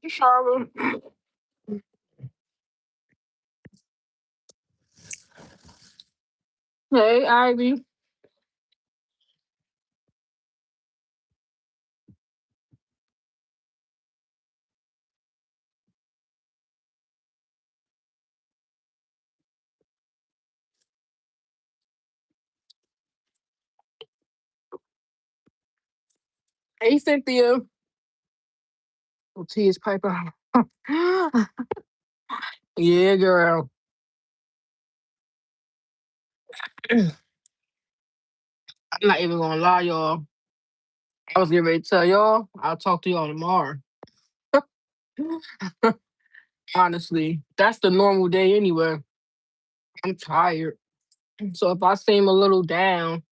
Charlotte. Hey, Ivy. Hey, Cynthia. Oh, tea is piper. Yeah, girl. I'm not even gonna lie, y'all. I was getting ready to tell y'all. I'll talk to y'all tomorrow. Honestly, that's the normal day anyway. I'm tired. So if I seem a little down,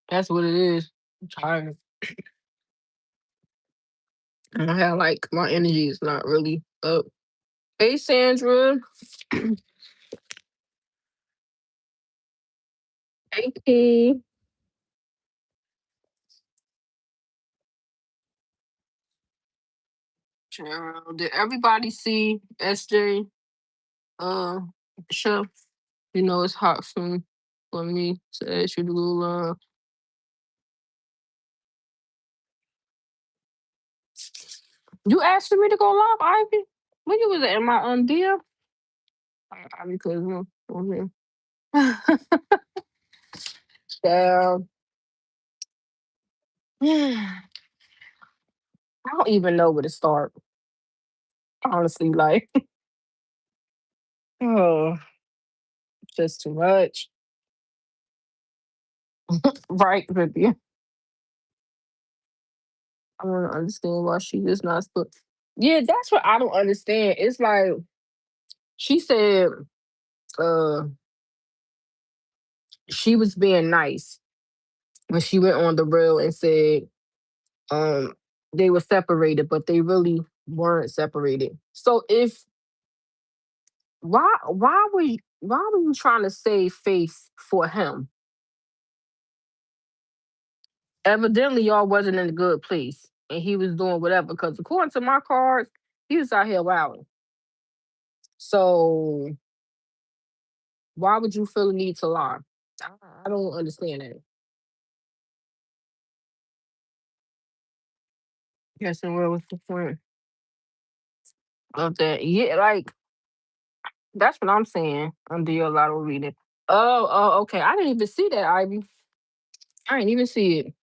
that's what it is. I'm tired. I have like my energy is not really up. Hey, Sandra. Hey, P. Child, did everybody see SJ show? You know it's hot for me to ask you to go live. You asked me to go live, Ivy? When you was at my deal? Ivy cousin. Okay. Child. I don't even know where to start. Honestly, like, oh, just too much. Right, Vivian. I don't understand why she is not still. Yeah, that's what I don't understand. It's like she said, uh, she was being nice when she went on the rail and said, um, they were separated, but they really weren't separated. So if why were you trying to save face for him? Evidently, y'all wasn't in a good place, and he was doing whatever. Because according to my cards, he was out here wilding. So why would you feel the need to lie? I, I don't understand that. Yes, and what's the point of that? Yeah, like that's what I'm saying. Under your lotto reading. Oh, okay. I didn't even see that, Ivy. I didn't even see it.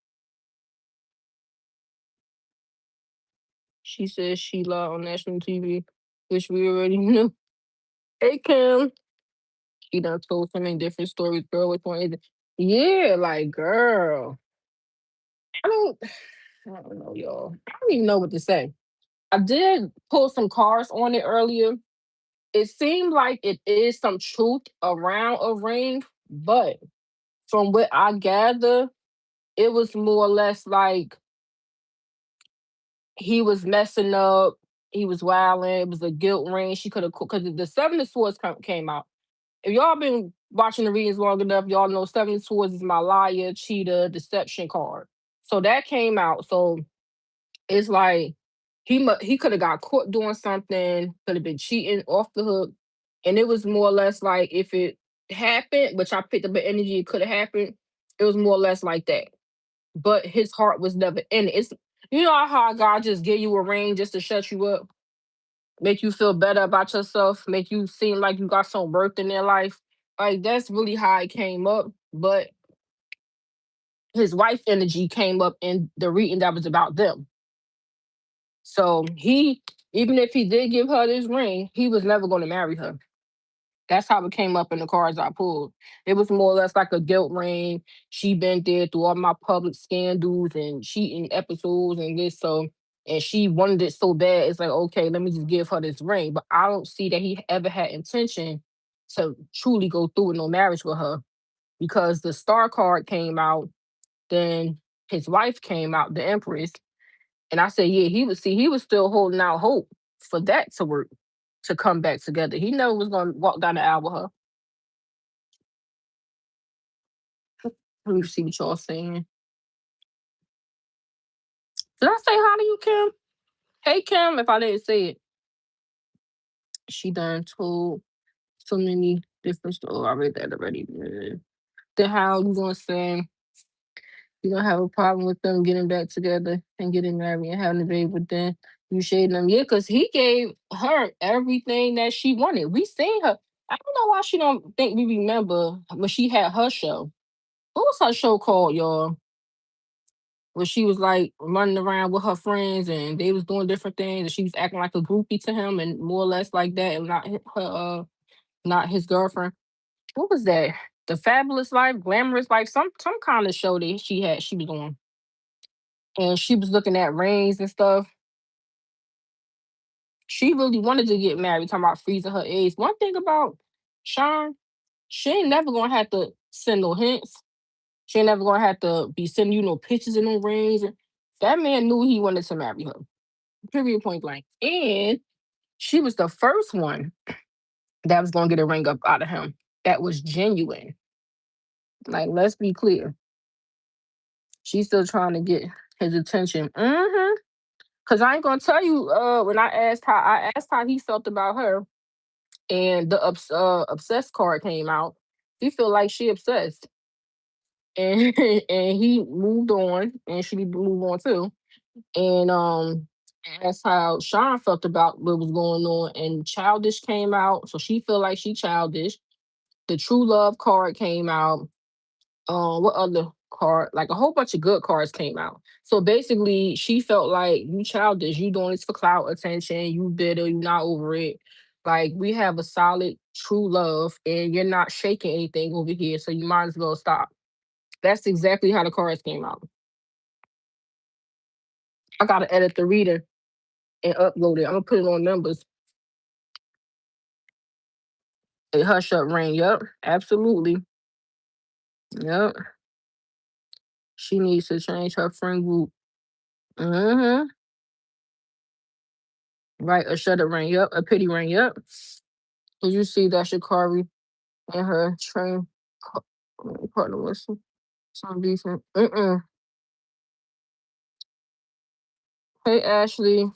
She says she lied on national TV, which we already knew. Hey, Kim. She done told so many different stories. Girl, which one is it? Yeah, like, girl. I don't, I don't know, y'all. I don't even know what to say. I did pull some cards on it earlier. It seemed like it is some truth around a ring, but from what I gather, it was more or less like he was messing up. He was wilding. It was a guilt ring. She could have, because the Seven of Swords came out. If y'all been watching the readings long enough, y'all know Seven of Swords is my liar, cheater, deception card. So that came out. So it's like he could have got caught doing something, could have been cheating off the hook, and it was more or less like if it happened, which I picked up the energy, it could have happened. It was more or less like that, but his heart was never in it. It's how God just give you a ring just to shut you up, make you feel better about yourself, make you seem like you got some worth in their life. Like that's really how it came up. But his wife energy came up in the reading that was about them. So he, even if he did give her this ring, he was never going to marry her. That's how it came up in the cards I pulled. It was more or less like a guilt ring. She been there through all my public scandals and cheating episodes and this. So, and she wanted it so bad. It's like, okay, let me just give her this ring. But I don't see that he ever had intention to truly go through with no marriage with her because the star card came out. Then his wife came out, the Empress. And I said, yeah, he was still holding out hope for that to work, to come back together. He never was gonna walk down the aisle with her. Let me see what y'all saying. Did I say hi to you, Kim? Hey Kim, if I didn't say it, she done told so many different stories. I read that already. Man. Then how you gonna say you don't have a problem with them getting back together and getting married and having a baby, but then you shading them? Yeah, because he gave her everything that she wanted. We seen her. I don't know why she don't think we remember when she had her show. What was her show called, y'all? Where she was like running around with her friends and they was doing different things and she was acting like a groupie to him and more or less like that and not his girlfriend. What was that? The Fabulous Life, Glamorous Life, some kind of show that she was on. And she was looking at rings and stuff. She really wanted to get married, talking about freezing her eggs. One thing about Sean, she ain't never gonna have to send no hints. She ain't never gonna have to be sending you no pictures in no rings. That man knew he wanted to marry her. Period, point blank. And she was the first one that was gonna get a ring up out of him. That was genuine. Like, let's be clear. She's still trying to get his attention. Cause I ain't gonna tell you, when I asked how he felt about her, and the obsessed card came out. He feel like she obsessed, and and he moved on, and she need to move on too. And that's how Sean felt about what was going on. And Childish came out, so she feel like she childish. The True Love card came out. What other card? Like a whole bunch of good cards came out. So basically, she felt like you childish. You doing this for clout attention. You bitter. You not over it. Like we have a solid true love, and you're not shaking anything over here. So you might as well stop. That's exactly how the cards came out. I gotta edit the reader and upload it. I'm gonna put it on numbers. A hush up rain. Yep, absolutely. Yep. She needs to change her friend group. Mm-hmm. Right, a shut up rain. Yep, a pity rain. Yep. Did you see that Shakari and her train partner was some decent? Mm-mm. Hey Ashley,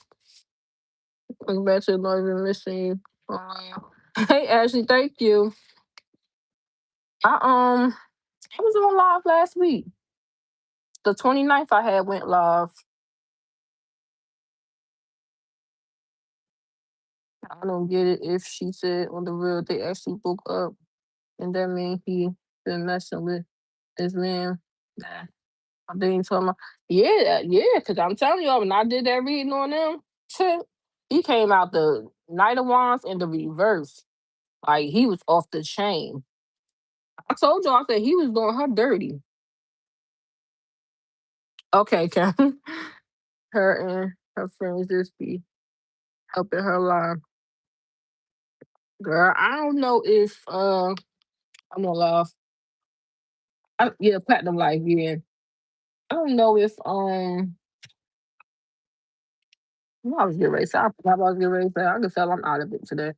welcome back to the Love and Missing You. Hey Ashley, thank you. I was on live last week. The 29th I had went live. I don't get it if she said on the real they actually broke up and that mean he been messing with this man. Nah. I didn't tell my yeah, because I'm telling y'all when I did that reading on them, he came out the Knight of Wands in the reverse. Like he was off the chain. I told y'all I said he was doing her dirty. Okay, Kim. Her and her friends just be helping her lie. Girl, I don't know if I'm gonna laugh. Yeah, platinum life, yeah. I don't know if I was getting ready to say I forgot what I was getting ready to say. I can tell I'm out of it today.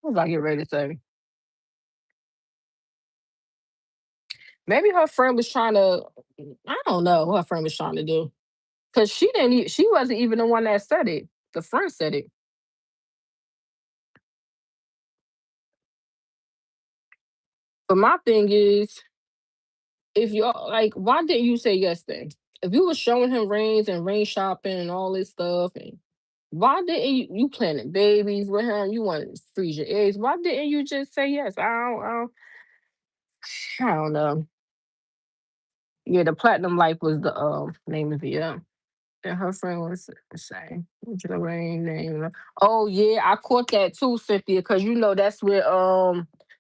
What was I getting ready to say? Maybe her friend was trying to. I don't know what her friend was trying to do because she didn't. She wasn't even the one that said it. The friend said it. But my thing is, if y'all like, why didn't you say yes then? If you was showing him rings and ring shopping and all this stuff, and why didn't you planning babies with him? You wanted to freeze your eggs. Why didn't you just say yes? I don't know. Yeah, the platinum life was the name of it. Yeah. And her friend was saying, what's your rain name? Oh yeah, I caught that too, Cynthia, because you know that's where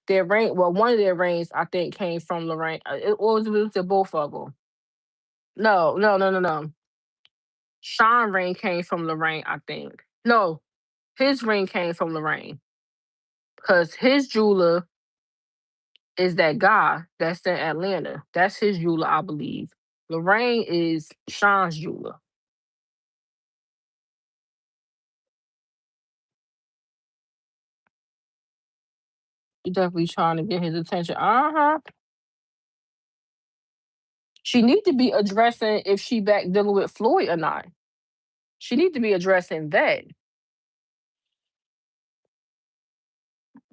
their rain. Well, one of their rains I think came from Lorraine. It was the both of them. No, no, no, no, no. Sean ring came from Lorraine, I think. No, his ring came from Lorraine because his jeweler is that guy that's in Atlanta. That's his jeweler, I believe. Lorraine is Sean's jeweler. She definitely trying to get his attention. Uh huh. She need to be addressing if she back dealing with Floyd or not. She need to be addressing that.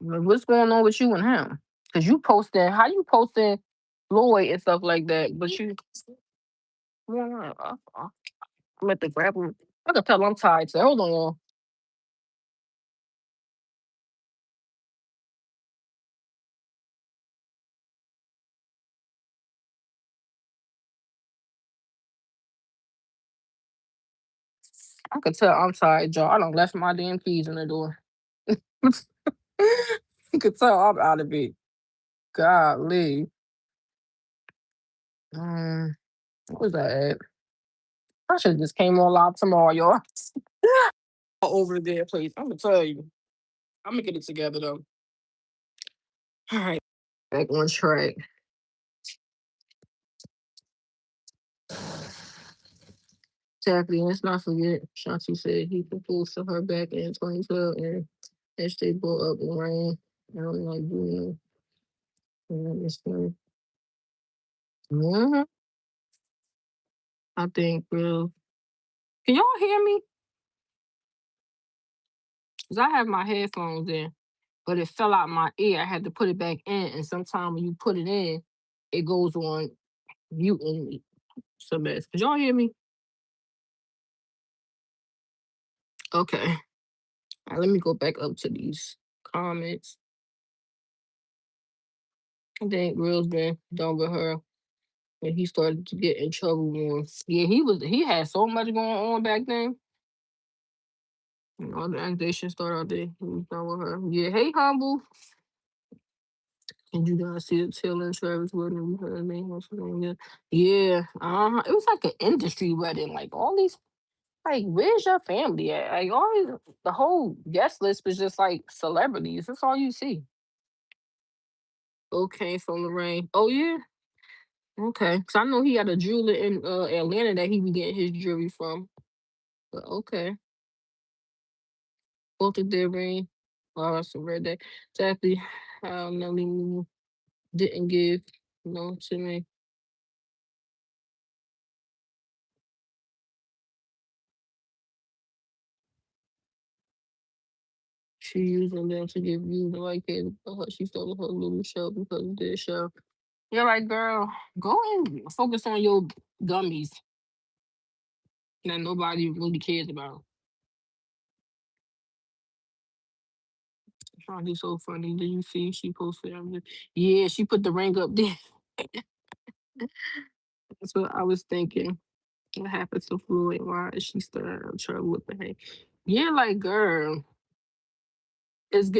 Like, what's going on with you and him? Cause you posting how you posting Floyd and stuff like that, but you yeah, I'm at the grab him. I can tell I'm tired. So hold on, y'all. I can tell I'm tired, y'all. I don't left my damn keys in the door. You can tell I'm out of it. Golly. Where's that at? I should just came on live tomorrow, y'all. Over there, please. I'm gonna tell you. I'm gonna get it together though. All right, back on track. Exactly. And let's not forget, Shanti said he proposed to her back in 2012 and as they blew up and ran. I don't like doing this thing. Mhm. I think, real. Can y'all hear me? Because I have my headphones in, but it fell out my ear. I had to put it back in. And sometimes when you put it in, it goes on mute and some mess. Could y'all hear me? Okay. All right, let me go back up to these comments. I think Real's been done with her when he started to get in trouble more. Yeah, he had so much going on back then. All the accusations started out there. He was done with her. Yeah, hey humble. And you guys see it Taylor and Travis wedding. Her name was yeah. Yeah. It was like an industry wedding. Like all these like where's your family at? Like all the whole guest list was just like celebrities. That's all you see. Okay, from Lorraine. Oh yeah. Okay. So I know he had a jeweler in Atlanta that he be getting his jewelry from. But okay. Both of their ring. Oh, I also read that. Exactly how Nelly didn't give to me. She using them to give views and like it. She started her little show because of this show. You're right, girl. Go and focus on your gummies that nobody really cares about. Trying to do so funny. Did you see she posted everything? Yeah, she put the ring up there. That's what I was thinking. What happened to Floyd? Why is she still in trouble with the hate? Yeah, like girl, it's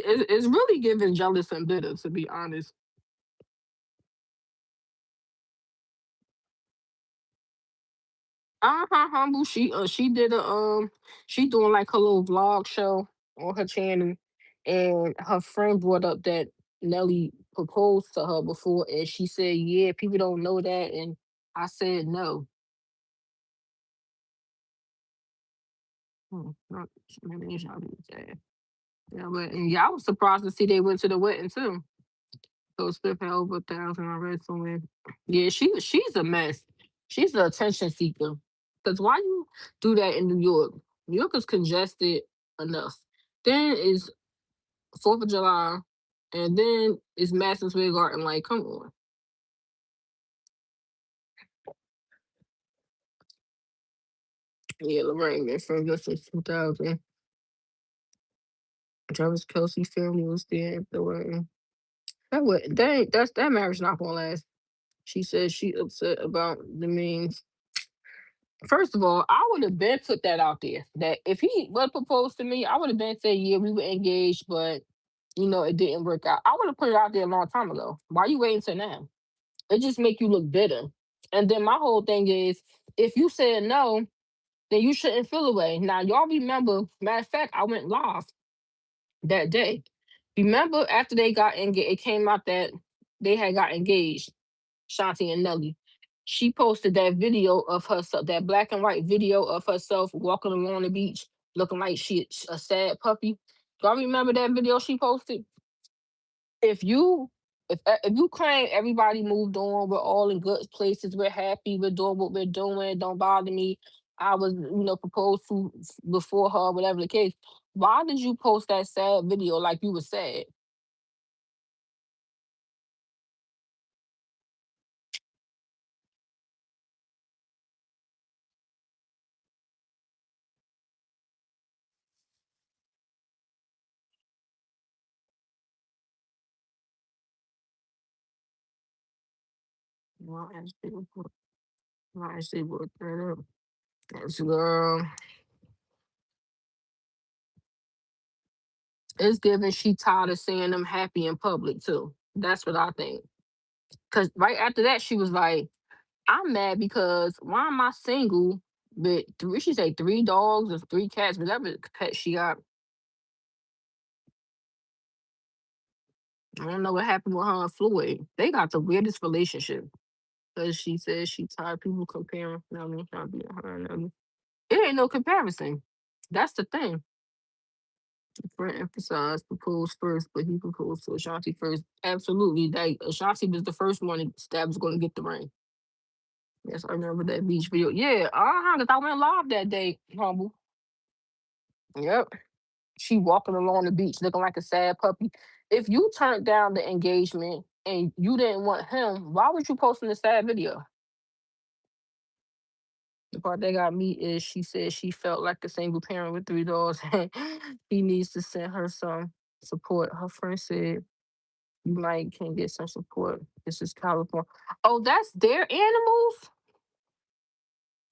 really giving jealous and bitter to be honest. Humble. She did a she doing like her little vlog show on her channel, and her friend brought up that Nelly proposed to her before, and she said, "Yeah, people don't know that," and I said, "No." Not maybe y'all didn't say. Yeah, but and yeah, I was surprised to see they went to the wedding too. So Smith had over 1,000 I read somewhere. Yeah, she's a mess. She's an attention seeker. Cause why you do that in New York? New York is congested enough. Then is 4th of July, and then it's Madison Square Garden. Like, come on. Yeah, Lorraine been from just since 2000. Travis Kelsey family was there at the wedding. That marriage not gonna last. She said she upset about the means. First of all, I would have been put that out there that if he would proposed to me, I would have been said, yeah, we were engaged, but it didn't work out. I would have put it out there a long time ago. Why you waiting till now? It just make you look bitter. And then my whole thing is, if you said no, then you shouldn't feel away. Now y'all remember, matter of fact, I went live that day. Remember after they got engaged, it came out that they had got engaged. Shanti and Nelly. She posted that video of herself, that black and white video of herself walking along the beach, looking like she a sad puppy. Do I remember that video she posted? If you If you claim everybody moved on, we're all in good places, we're happy, we're doing what we're doing, don't bother me. I was, proposed to before her, whatever the case. Why did you post that sad video like you were sad? Well, actually look that up. Yes, girl. It's given she tired of seeing them happy in public too. That's what I think. Cause right after that, she was like, I'm mad because why am I single with three, she say three dogs or three cats, whatever pet she got. I don't know what happened with her and Floyd. They got the weirdest relationship. Cause she says she tired of people comparing. I mean, trying to be her and them. It ain't no comparison. That's the thing. Friend emphasized proposed first, but he proposed to Ashanti first. Absolutely. That Ashanti was the first one that was going to get the ring. Yes, I remember that beach video. Yeah, cause I went live that day, humble. Yep. She walking along the beach looking like a sad puppy. If you turned down the engagement and you didn't want him, why would you posting the sad video? The part that got me is she said she felt like a single parent with three dogs and he needs to send her some support. Her friend said you might can get some support. This is California. Oh, that's their animals?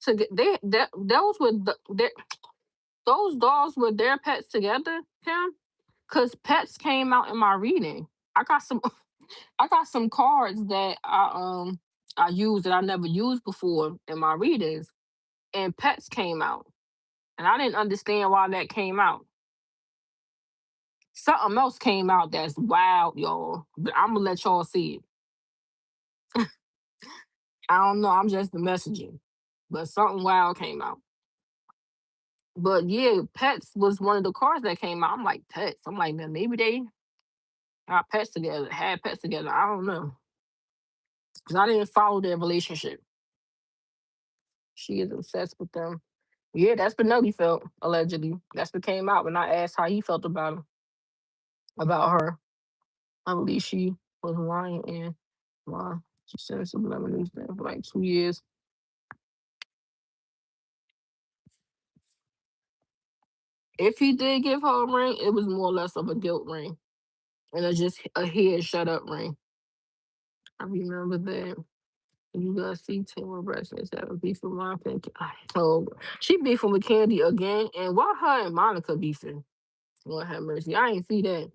To get those were those dogs were their pets together, Kim? Because pets came out in my reading. I got some I got some cards that I used that I never used before in my readings, and pets came out, and I didn't understand why that came out. Something else came out that's wild, y'all. But I'm gonna let y'all see it. I don't know. I'm just the messaging, but something wild came out. But yeah, pets was one of the cards that came out. I'm like pets. I'm like, man, maybe they got pets together, had pets together. I don't know because I didn't follow their relationship. She is obsessed with them. Yeah, that's what Nelly felt, allegedly. That's what came out when I asked how he felt about her. I believe she was lying and why she sent subliminal thing for like 2 years. If he did give her a ring, it was more or less of a guilt ring. And it's just a head shut up ring. I remember that. You gotta see Taylor Braxton is having beef with Monica. Oh, she beefing with Candy again. And why her and Monica beefing? Lord have mercy. I ain't see that.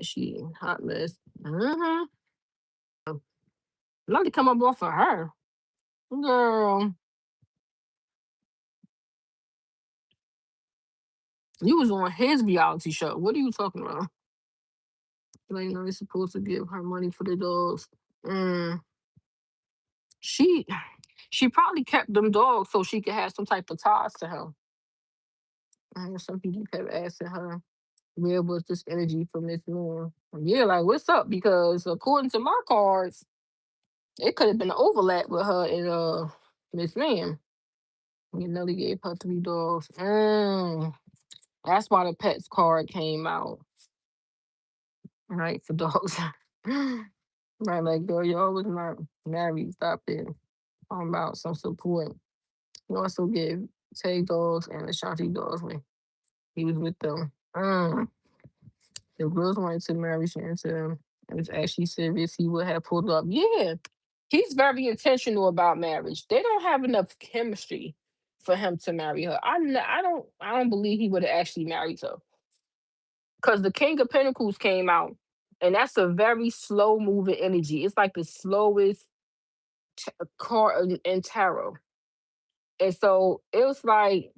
She hot mess. Mm-hmm. Not to come up off of her. Girl, you was on his reality show. What are you talking about? Like, no, they're supposed to give her money for the dogs. Mm. She she probably kept them dogs so she could have some type of ties to him. Some people kept asking her, where was this energy from this man? Yeah, like what's up? Because according to my cards, it could have been an overlap with her and Miss Lamb. You know, they gave her three dogs. That's why the pets card came out. Right, for dogs. Right, like girl, y'all was not married. Stop it. Talking about some support. You also gave Tay dogs and Ashanti dogs when he was with them. The girls wanted to marry Shannon. It was actually serious. He would have pulled up. Yeah, he's very intentional about marriage. They don't have enough chemistry for him to marry her. I don't believe he would have actually married her because the King of Pentacles came out, and that's a very slow moving energy. It's like the slowest card in tarot, and so it was like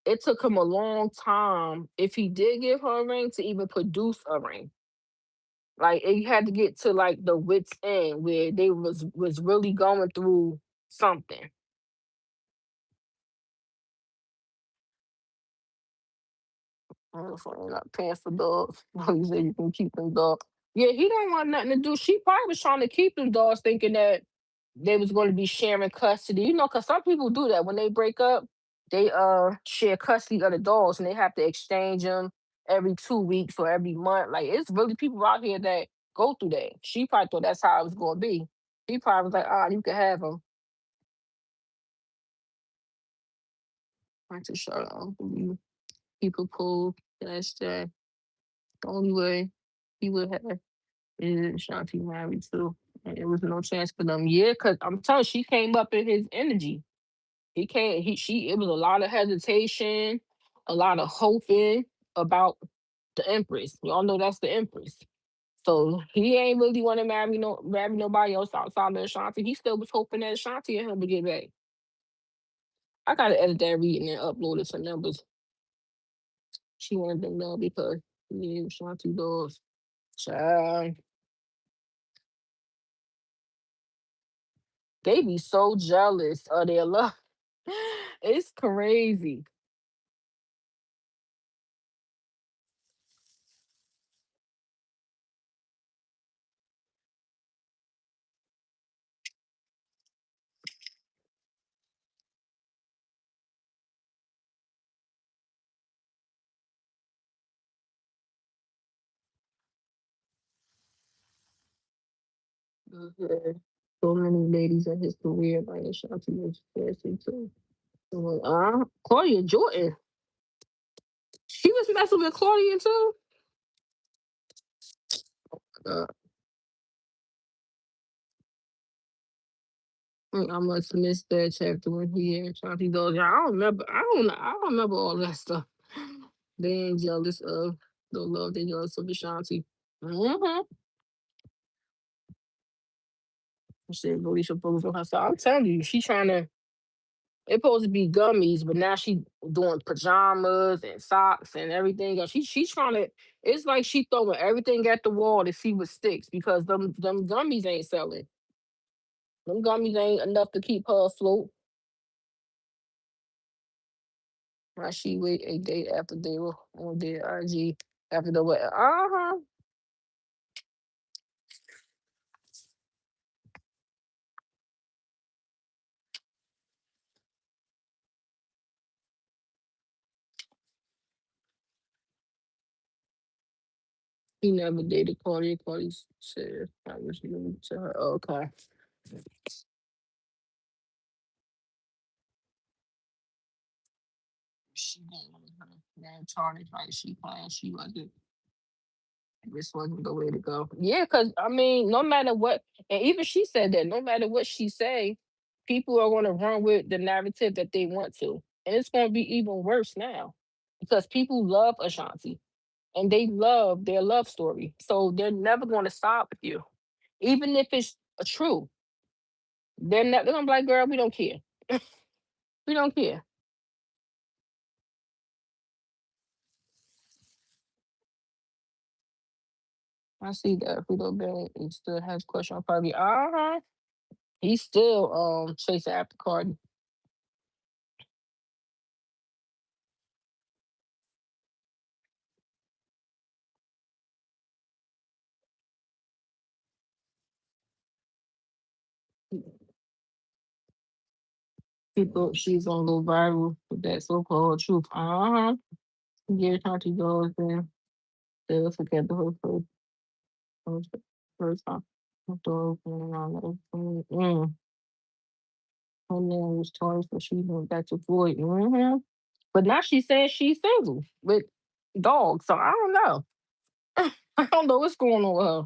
it took him a long time if he did give her a ring to even produce a ring. Like it had to get to like the wits end where they was really going through something. For not paying for dogs. You say you can keep them dogs. Yeah, he don't want nothing to do. She probably was trying to keep them dogs, thinking that they was going to be sharing custody. You know, because some people do that when they break up. They share custody of the dogs, and they have to exchange them every 2 weeks or every month. Like it's really people out here that go through that. She probably thought that's how it was going to be. He probably was like, "Ah, you can have them." I just shut up. People pull. That's the only way he would have is Shanti married too. And there was no chance for them. Yeah, because I'm telling you, she came up in his energy. He can't she it was a lot of hesitation, a lot of hoping about the Empress. Y'all know that's the Empress. So he ain't really want to marry nobody else outside of Ashanti. He still was hoping that Ashanti and him would get back. I gotta edit that reading and upload it to numbers. She wanted them know because yeah, Ashanti dogs. Child, they be so jealous of their love. It's crazy. Mhm. So many ladies in his career, like Ashanti was fancy too. So, Claudia Jordan. She was messing with Claudia too. Uh, I must miss that chapter when he and Ashanti goes. Yeah, I don't remember. I don't remember all that stuff. They ain't jealous of the love they jealous of Ashanti. Mm-hmm. She really supposed on herself. I'm telling you, she trying to. It's supposed to be gummies, but now she doing pajamas and socks and everything else. She's trying to. It's like she throwing everything at the wall to see what sticks because them gummies ain't selling. Them gummies ain't enough to keep her afloat. Why she wait a day after they were on their IG after the what? Uh-huh. He never dated Cardi. Cardi said I was new to her. Okay. She didn't want her. That Charlie like she playing. She wasn't. This wasn't the way to go. Yeah, because I mean, no matter what, and even she said that no matter what she say, people are going to run with the narrative that they want to, and it's going to be even worse now because people love Ashanti and they love their love story, so they're never going to stop with you, even if it's true. They're going to be like, "Girl, we don't care. We don't care." I see that Pluto Bang he still has question on Cardi. Uh huh. He's still chasing after Cardi. People, she's gonna go viral with that so-called truth. Uh-huh. Yeah, Shanti goes there. They'll forget the whole first, first time. The door open around the her name was Tori, so she went back to Floyd. Mm-hmm. But now she says she's single with dogs, so I don't know. I don't know what's going on with her.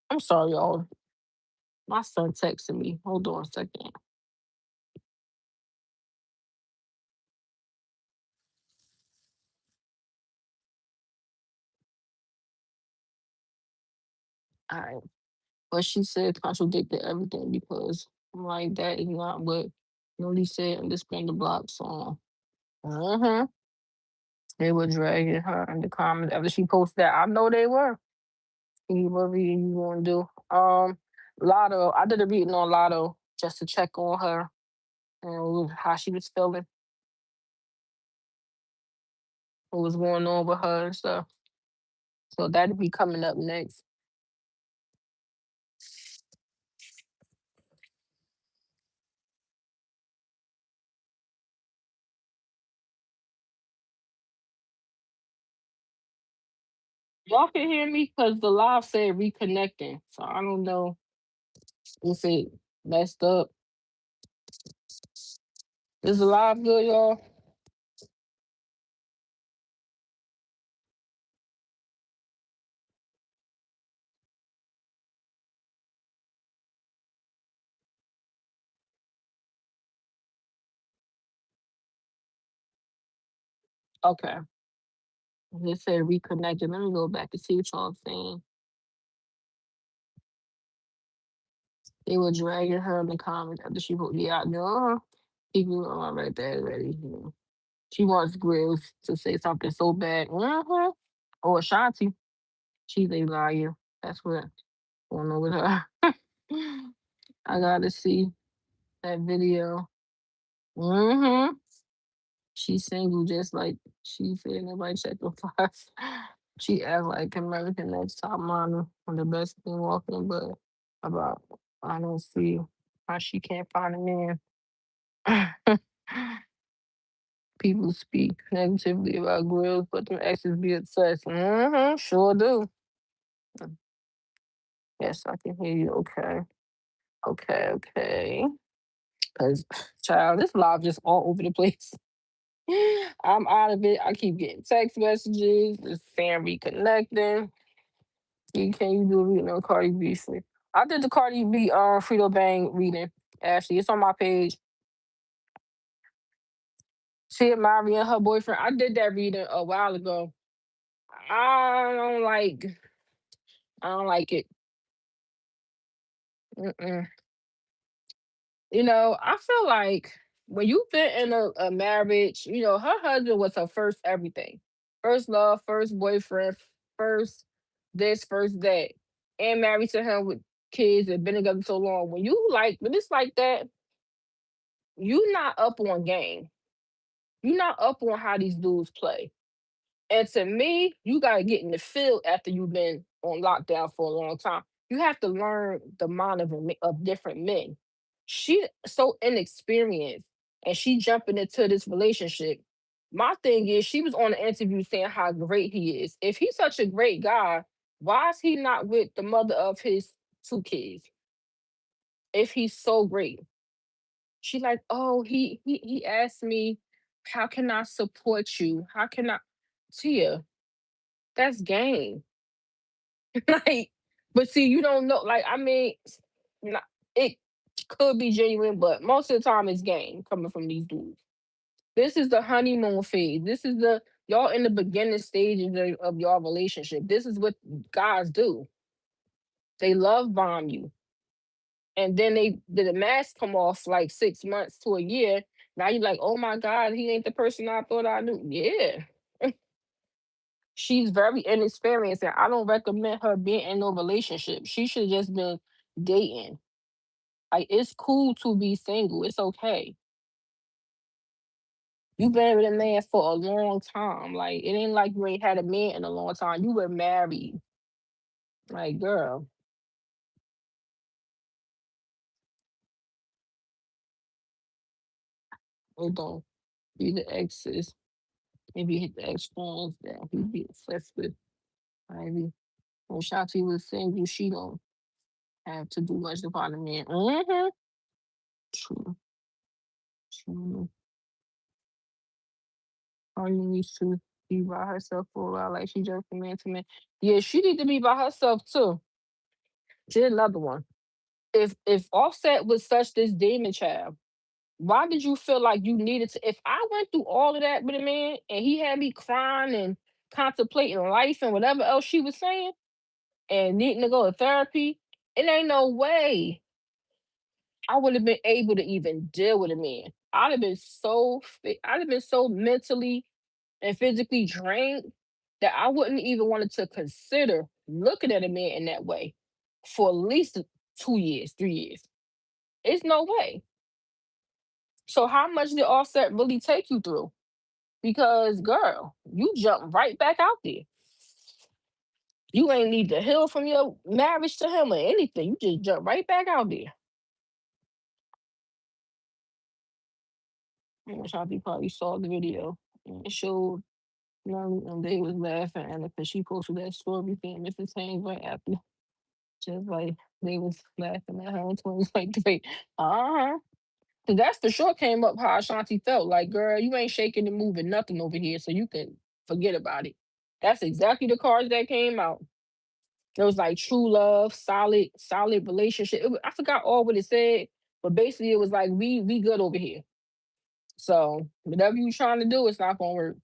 I'm sorry, y'all. My son texted me. Hold on a second. All right. But she said contradicted everything because like that is not what Noli said in the Spin the Block song. Mm-hmm. They were dragging her in the comments after she posted that. I know they were. What reading you gonna do? Lotto. I did a reading on Lotto just to check on her and how she was feeling, what was going on with her and stuff. So that'll be coming up next. Y'all can hear me because the live said reconnecting. So I don't know if it messed up. Is the live good, y'all? Okay. It said reconnected. Let me go back and see what y'all saying. They were dragging her in the comments after she put the out. No, people are right there already. You know. She wants Grills to say something so bad. Or Ashanti. She's a liar. That's what going on with her. I gotta see that video. hmm She's single just like she said nobody checked the flies. She act like American Next Top Model on the best thing walking, but about I don't see how she can't find a man. People speak negatively about grills, but their exes be obsessed. Sure do. Yes, I can hear you. Okay. Okay, okay. Cause child, this live just all over the place. I'm out of it. I keep getting text messages, just saying reconnecting. Can you do a reading on Cardi B shit? I did the Cardi B Frito Bang reading. Ashley, it's on my page. She marrying her boyfriend. I did that reading a while ago. I don't like. I don't like it. Mm-mm. I feel like when you've been in a marriage, her husband was her first everything, first love, first boyfriend, first this, first that, and married to him with kids and been together so long. When it's like that, you not up on game. You not up on how these dudes play. And to me, you gotta get in the field after you've been on lockdown for a long time. You have to learn the mind of different men. She so inexperienced and she jumping into this relationship. My thing is she was on the interview saying how great he is. If he's such a great guy, why is he not with the mother of his two kids? If he's so great. She like, oh, he asked me, how can I support you? How can I Tia, that's game. Like, but see, you don't know. Like, I mean, not, it could be genuine, but most of the time it's game coming from these dudes. This is the honeymoon phase. This is the y'all in the beginning stages of your relationship. This is what guys do. They love bomb you, and then the mask come off like 6 months to a year. Now you're like, oh my god, he ain't the person I thought I knew. Yeah, she's very inexperienced, and I don't recommend her being in no relationship. She should just been dating. Like it's cool to be single. It's okay. You been with a man for a long time. Like it ain't like you ain't had a man in a long time. You were married. Like girl, it don't be the exes. Maybe hit the ex phones that he be obsessed with. Maybe when Shotty was single, she don't have to do much to find a man. True. True. Cardi needs to be by herself for a while, like she just from man to man. Yeah, she need to be by herself too. She another one. If Offset was such this demon child, why did you feel like you needed to? If I went through all of that with a man and he had me crying and contemplating life and whatever else she was saying and needing to go to therapy, It ain't no way I would have been able to even deal with a man. I'd have been so mentally and physically drained that I wouldn't even wanted to consider looking at a man in that way for at least 2 years, 3 years. It's no way. So how much did Offset really take you through? Because girl, you jumped right back out there. You ain't need to heal from your marriage to him or anything. You just jumped right back out there. And Ashanti probably saw the video and it showed Nelly and they was laughing at it because she posted that story thing Mrs. Haynes right after. Just like they was laughing at her in 2023. Uh-huh. 'Cause that's for sure came up how Ashanti felt. Like, girl, you ain't shaking and moving nothing over here, so you can forget about it. That's exactly the cards that came out. It was like true love, solid relationship. I forgot all what it said, but basically it was like we good over here. So whatever you trying to do, it's not gonna work.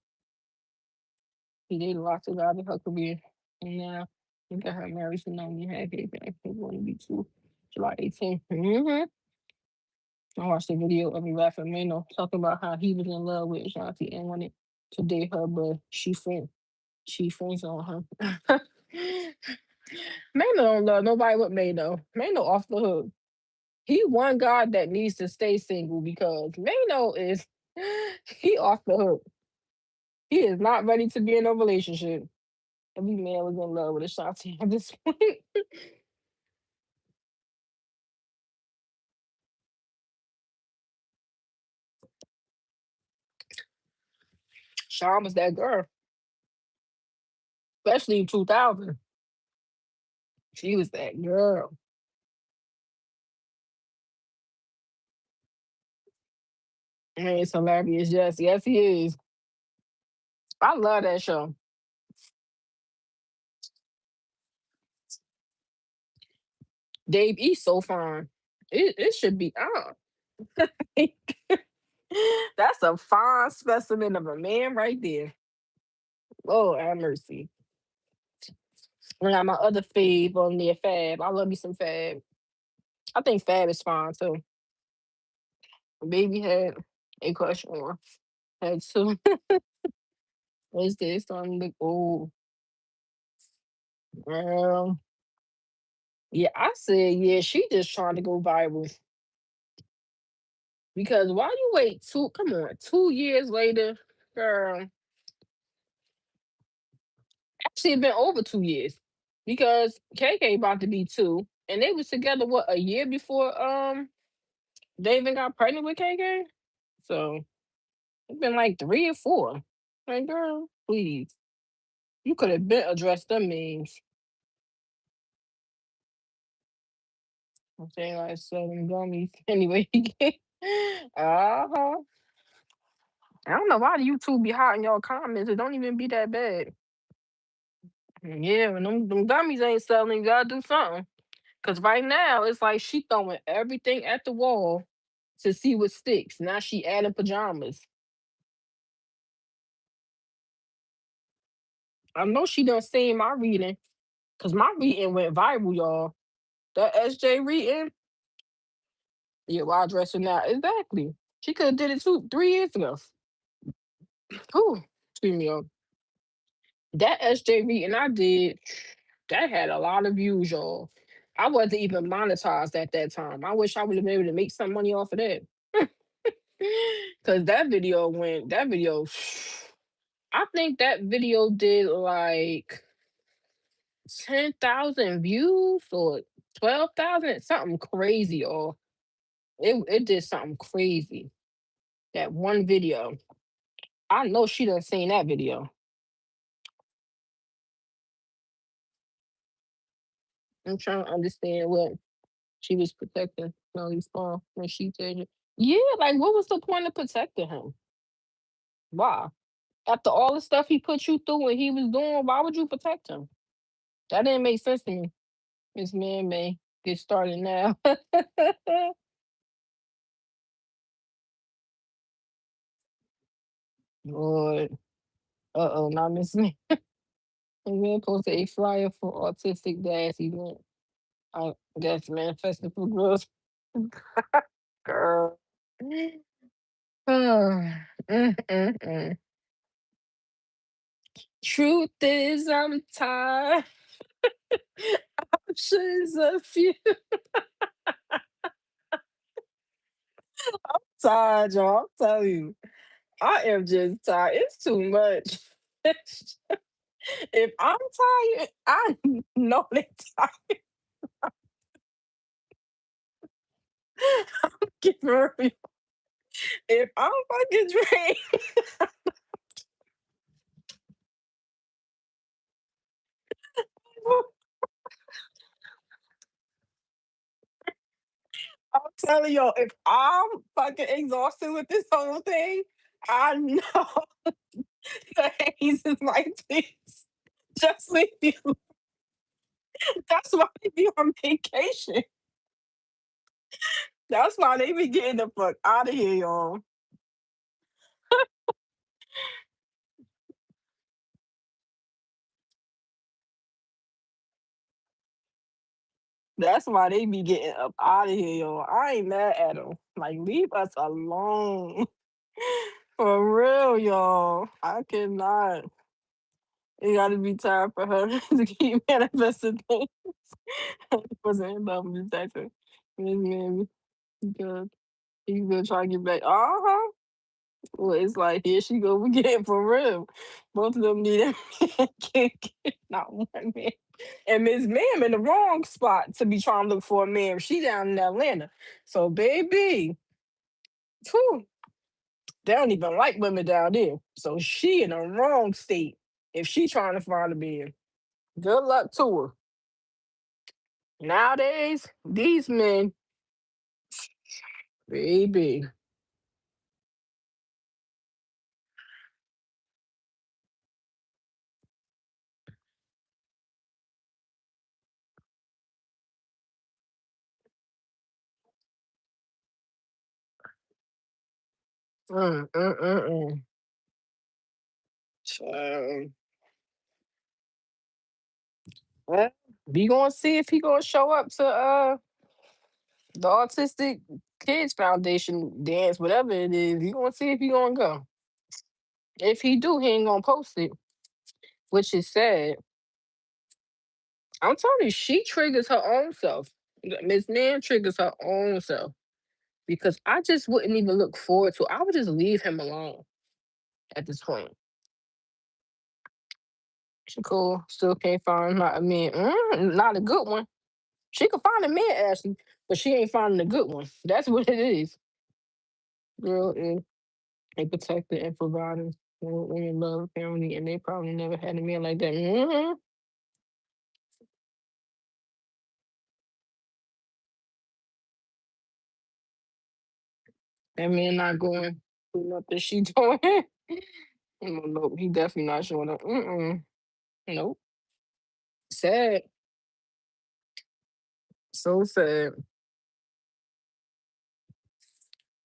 He did a lot to God in her career, and now he got her married to Naomi had baby. I think going to be two, July 18th. I watched the video of Rafa Mano talking about how he was in love with Ashanti and wanted to date her, but she friends on her. Mano don't love nobody but Mano. Mano off the hook. He one guy that needs to stay single because Mano is he off the hook. He is not ready to be in a relationship. Every man was in love with Ashanti at this point. Sean was that girl, especially in 2000. She was that girl. Man, it's hilarious. Yes, yes, he is. I love that show. Dave East so fine. It should be That's a fine specimen of a man right there. Oh, have mercy. I got my other fave on there, Fab. I love me some Fab. I think Fab is fine too. Baby had a crush on. Had two. What's this? Starting to look old. Girl. Yeah, I said, yeah, she just trying to go viral. Because why you wait come on, 2 years later, girl. Actually, it been over 2 years. Because KK about to be two. And they was together what a year before they even got pregnant with KK? So it's been like 3 or 4. Like, girl, please. You could have been addressed them memes. I'm saying like selling gummies. Anyway, uh-huh. I don't know why the YouTube be hot in your comments. It don't even be that bad. Yeah, when them gummies ain't selling, you gotta do something. Cause right now it's like she throwing everything at the wall to see what sticks. Now she adding pajamas. I know she done seen my reading. Cause my reading went viral, y'all. That SJ reading, yeah, why dress her now? Exactly. She could have did it 2, 3 years ago. Ooh, excuse me, y'all. That SJ reading I did, that had a lot of views, y'all. I wasn't even monetized at that time. I wish I would have been able to make some money off of that. Cause that video, I think that video did like 10,000 views or 12,000, something crazy, or it did something crazy. That one video. I know she done seen that video. I'm trying to understand what she was protecting Melly's phone when she did it. Yeah, like what was the point of protecting him? Why? After all the stuff he put you through and he was doing, why would you protect him? That didn't make sense to me. This man may get started now. Lord. Uh-oh, not Miss Me. And then posted a flyer for autistic dads event. I guess manifesting for girls. Girl. Mm. Truth is, I'm tired. Options a few. Tired, y'all. I'm telling you. I am just tired. It's too much. If I'm tired, I know they tired. Get real. If I'm fucking drained, I'm telling y'all, if I'm fucking exhausted with this whole thing, I know the haze is like this. Just leave me. That's why they be on vacation. That's why they be getting the fuck out of here, y'all. That's why they be getting up out of here, y'all. I ain't mad at them. Like, leave us alone. For real, y'all. I cannot. It gotta be time for her to keep manifesting things. Wasn't about Miss Jackson. Miss Mammy. Because he's gonna try to get back. Uh-huh. Well, it's like here she go again for real. Both of them need a man. Can't get not one man. And Miss Ma'am in the wrong spot to be trying to look for a man. She down in Atlanta. So baby, phew, they don't even like women down there. So she in the wrong state if she trying to find a man. Good luck to her. Nowadays, these men, baby. Mm. So, well, we gonna see if he gonna show up to the Autistic Kids Foundation dance, whatever it is. We gonna see if he gonna go. If he do, he ain't gonna post it, which is sad. I'm telling you, she triggers her own self. Miss Man triggers her own self because I just wouldn't even look forward to. I would just leave him alone at this point. She cool, still can't find not a man, not a good one. She could find a man, Ashley, but she ain't finding a good one. That's what it is. Girl is a protector and provider. Women love family, and they probably never had a man like that. That man not going through nothing she doing. No, nope, he definitely not showing up. Nope. Sad. So sad.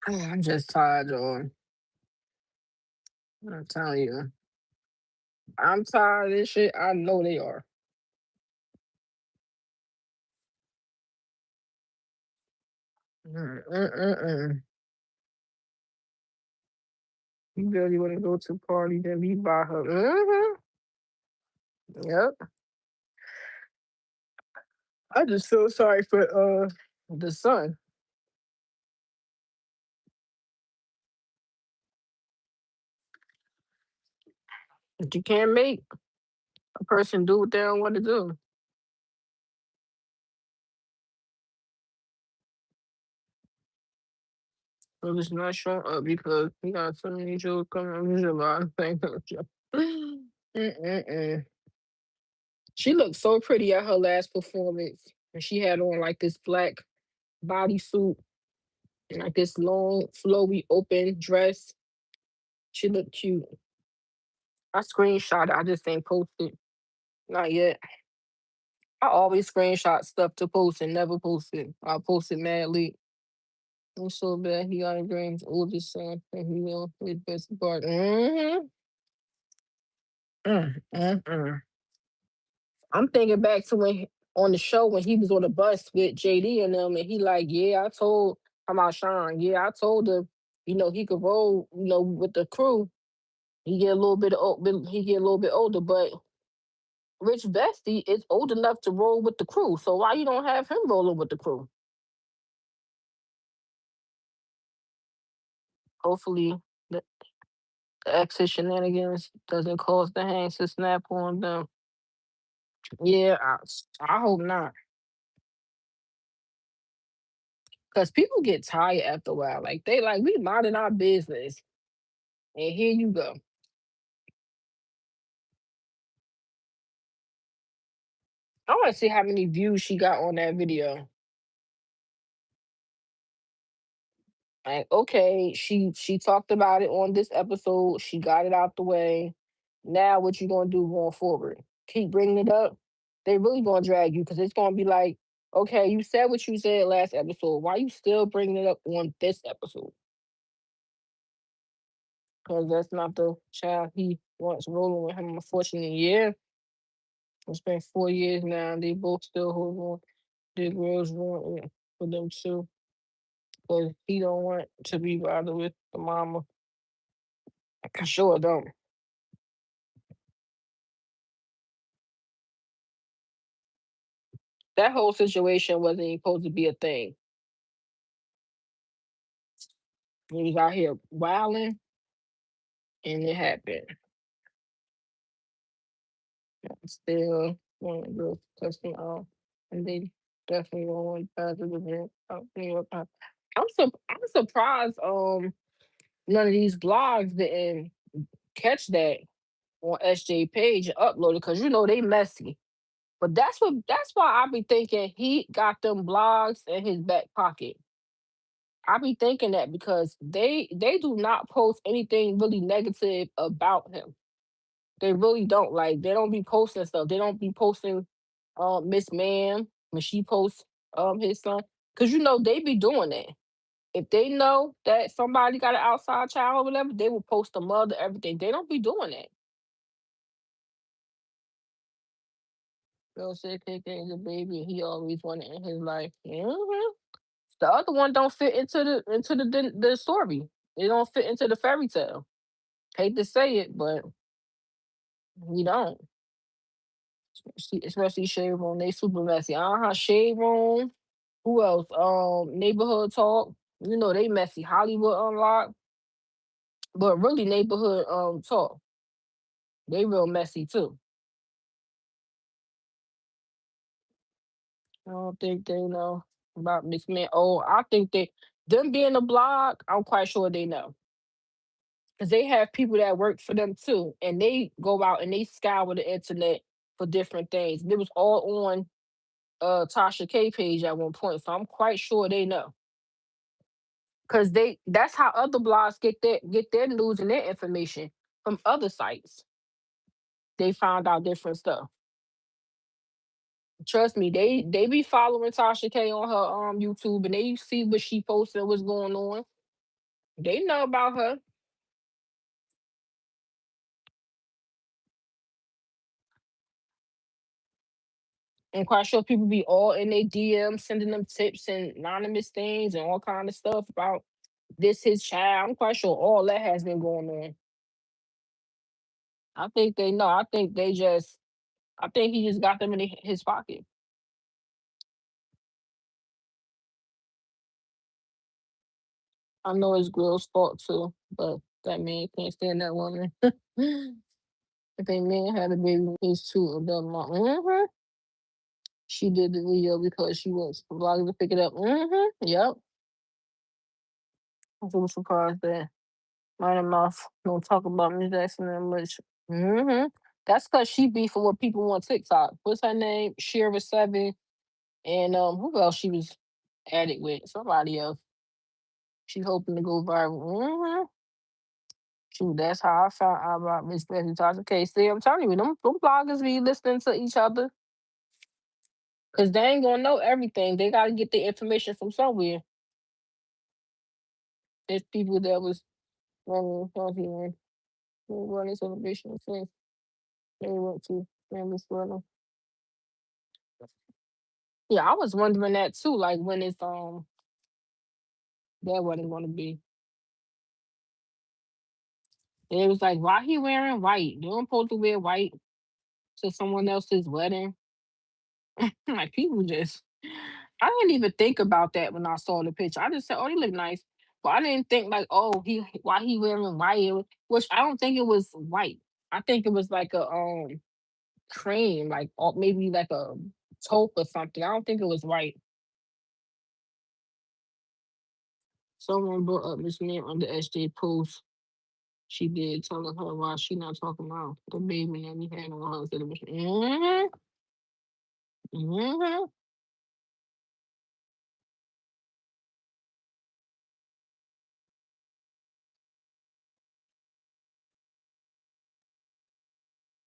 I'm just tired, John. I'm telling you. I'm tired of this shit. I know they are. Mm. You really want to go to a party, then be by her. Yep. I just feel sorry for the son. But you can't make a person do what they don't want to do. So it's not showing up because he got so many jokes coming on his life. Mm. She looked so pretty at her last performance. And she had on like this black bodysuit and like this long, flowy, open dress. She looked cute. I screenshot it. I just ain't posted. Not yet. I always screenshot stuff to post and never post it. I post it madly. I'm so bad. He got a dreams, oldest son, and he will his best part. Mm. I'm thinking back to when on the show when he was on the bus with JD and them, and he like, yeah, I told about Sean, yeah, I told him, he could roll, with the crew. He get a little bit he get a little bit older, but Rich Bestie is old enough to roll with the crew. So why you don't have him rolling with the crew? Hopefully the, the exit shenanigans doesn't cause the hands to snap on them. Yeah, I hope not. Because people get tired after a while. Like they like we minding our business, and here you go. I want to see how many views she got on that video. Like, okay, she talked about it on this episode. She got it out the way. Now, what you gonna do going forward? Keep bringing it up. They really gonna drag you because it's gonna be like, okay, you said what you said last episode. Why you still bringing it up on this episode? Because that's not the child he wants rolling with him. Unfortunately, yeah, it's been 4 years now. And they both still hold on. The girls want it for them too, but he don't want to be bothered with the mama. I sure don't. That whole situation wasn't even supposed to be a thing. He was out here wilding, and it happened. Still want to go cussing out, and they definitely don't want to do it. I'm surprised. None of these blogs didn't catch that on SJ page and upload it because they messy. But that's why I be thinking he got them blogs in his back pocket. I be thinking that because they do not post anything really negative about him. They really don't. Like they don't be posting stuff. They don't be posting Miss Man when she posts his son. Cause they be doing that. If they know that somebody got an outside child or whatever, they will post the mother, everything. They don't be doing that. Bill said KK is a baby and he always wanted in his life. The other one don't fit into the story. It don't fit into the fairy tale. Hate to say it, but we don't. Especially Shade Room. They super messy. Shade Room. Who else? Neighborhood Talk. They messy. Hollywood Unlocked. But really Neighborhood Talk. They real messy too. I don't think they know about Miss Man. Oh, I think them being a blog, I'm quite sure they know. Because they have people that work for them too. And they go out and they scour the internet for different things. It was all on Tasha K page at one point. So I'm quite sure they know. Cause that's how other blogs get their news and their information from other sites. They found out different stuff. Trust me, they be following Tasha K on her YouTube and they see what she posted, what's going on. They know about her. And quite sure people be all in their DM sending them tips and anonymous things and all kind of stuff about this his child. I'm quite sure all that has been going on. I think they know. I think he just got them in his pocket. I know it's girl's fault too, but that man can't stand that woman. If a man had a baby, he's too of them. She did the video because she wants the vlogger to pick it up. Yep. I'm so surprised that my mouth don't talk about Miss Jackson that much. That's because she beefing with people on TikTok. What's her name? Shira7. And who else she was at it with? Somebody else. She hoping to go viral. Shoot, that's how I found out about Miss Bessie Tasha K. See, I'm telling you, them bloggers be listening to each other because they ain't gonna know everything. They gotta get the information from somewhere. There's people that was running celebration since they went to Family Swirl. Yeah, I was wondering that too. Like when it's that wasn't gonna be. And it was like, why he wearing white? You don't supposed to wear white to someone else's wedding. Like people just I didn't even think about that when I saw the picture. I just said, "Oh, he look nice," but I didn't think like, "Oh, he why he wearing white?" Which I don't think it was white. I think it was like a cream, like or maybe like a taupe or something. I don't think it was white. Someone brought up Miss Ma'am on the SJ post. She did telling her why she not talking about the baby that we had on her instead of mm-hmm, mm-hmm.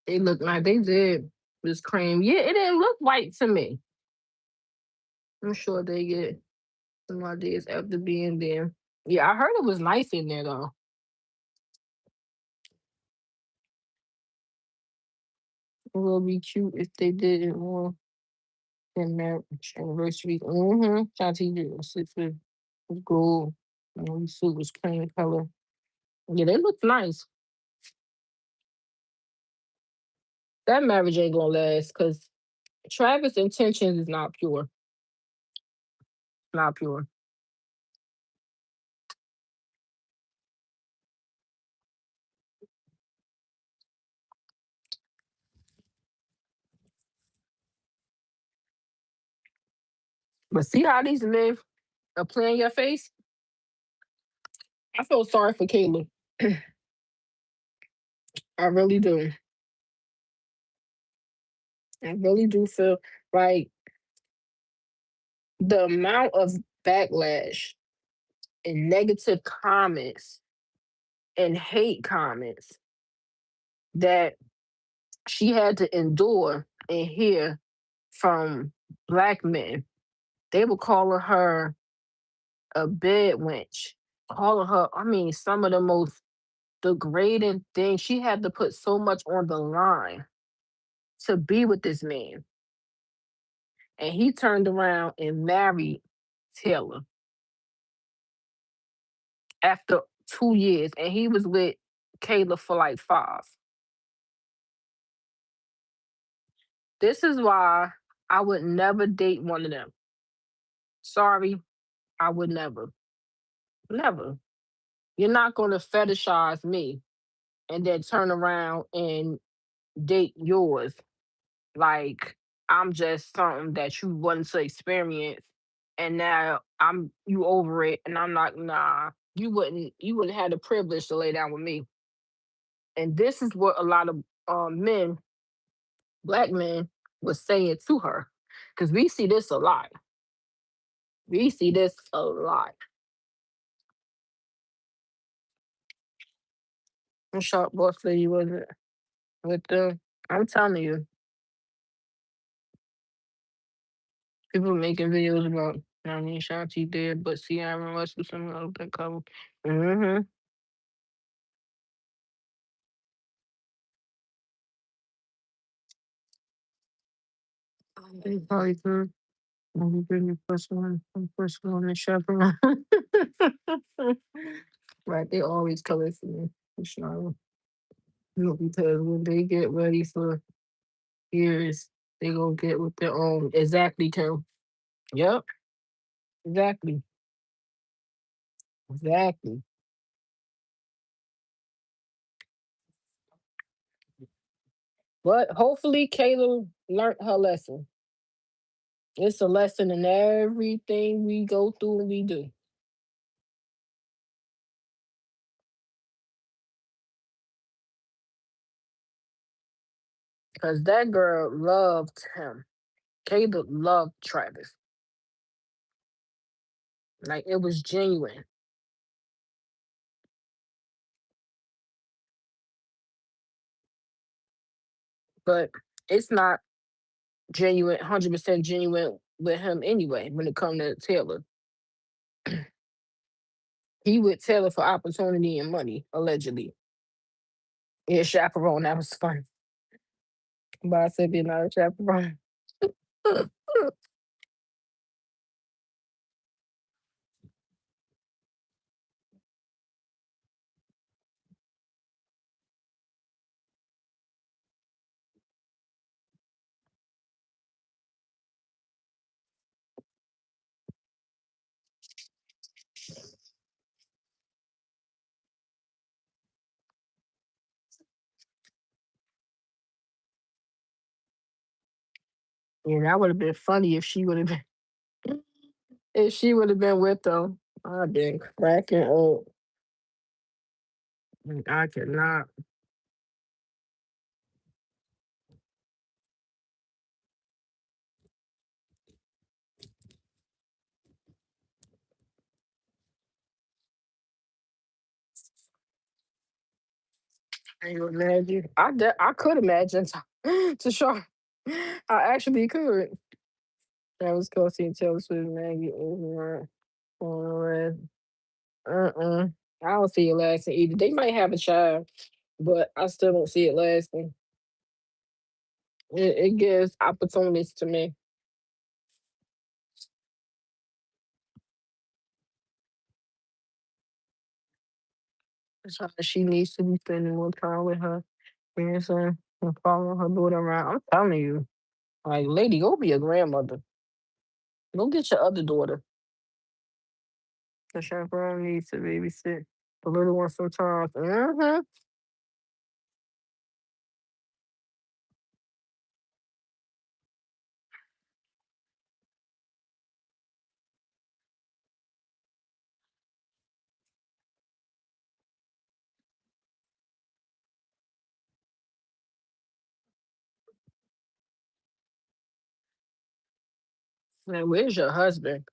They look like they did this cream. Yeah, it didn't look white to me. I'm sure they get some ideas after being there. Yeah, I heard it was nice in there though. It would be cute if they did it more than marriage anniversary. Mm-hmm. Shanti did a six was gold. You know, the suit was cream color. Yeah, they look nice. That marriage ain't gonna last because Travis' intentions is not pure. Not pure. But see how these live a play in your face? I feel sorry for Caleb. I really do. I really do feel like the amount of backlash and negative comments and hate comments that she had to endure and hear from black men. They were calling her a bed wench, calling her, I mean, some of the most degrading things. She had to put so much on the line to be with this man. And he turned around and married Taylor after 2 years. And he was with Kayla for like five. This is why I would never date one of them. Sorry, I would never. Never. You're not going to fetishize me and then turn around and date yours. Like I'm just something that you wanted to experience and now I'm you over it and I'm like, nah, you wouldn't have the privilege to lay down with me. And this is what a lot of men, black men, was saying to her. Cause we see this a lot. We see this a lot. I'm shocked boss lady wasn't with them. I'm telling you, people making videos about I mean Shanti dead, but Ciara West was something else that cover. Mm-hmm. They probably could. Maybe bring the first one, and chaperone. Right, they always color for me, for sure. You know, because when they get ready for years, they gonna get with their own. Exactly, Kim. Yep, exactly, exactly. But hopefully, Kayla learned her lesson. It's a lesson in everything we go through and we do. Cause that girl loved him. Kayla loved Travis. Like it was genuine. But it's not genuine, 100% genuine with him anyway. When it comes to Taylor, he with Taylor for opportunity and money, allegedly. Yeah, chaperone. That was fun. But I said, be not a chaperone. Yeah, that would have been funny if she would have been with them. I've been cracking up. I cannot. Can you imagine? I could imagine. To sure. I actually could. Travis Kelce and Taylor Swift, Maggie over. Uh-uh. I don't see it lasting either. They might have a child, but I still don't see it lasting. It gives opportunities to me. That's why she needs to be spending more time with her grandson and following her daughter around. I'm telling you, like, lady, go be a grandmother. Go get your other daughter. The chaperone needs to babysit the little one sometimes. Man, where's your husband?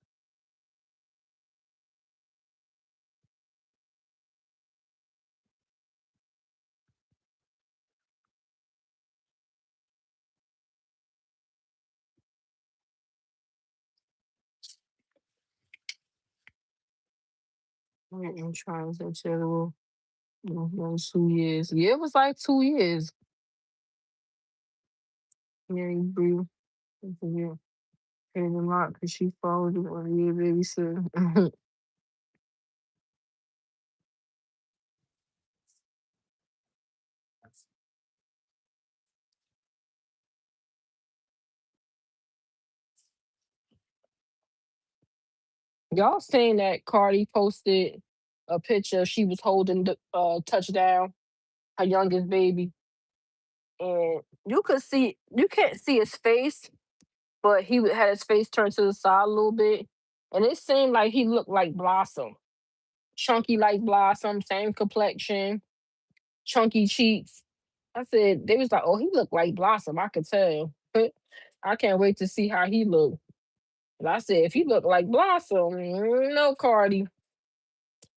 I'm trying to tell you, 2 years. Yeah, it was like 2 years. Yeah, you breathe. Yeah, paid a lot because she followed it on a year babysitter. Y'all seen that Cardi posted a picture? She was holding the touchdown, her youngest baby, and you can't see his face, but had his face turned to the side a little bit, and it seemed like he looked like Blossom, chunky like Blossom, same complexion, chunky cheeks. I said they was like, oh, he looked like Blossom. I could tell. I can't wait to see how he looked. And I said, if he looked like Blossom, no, Cardi.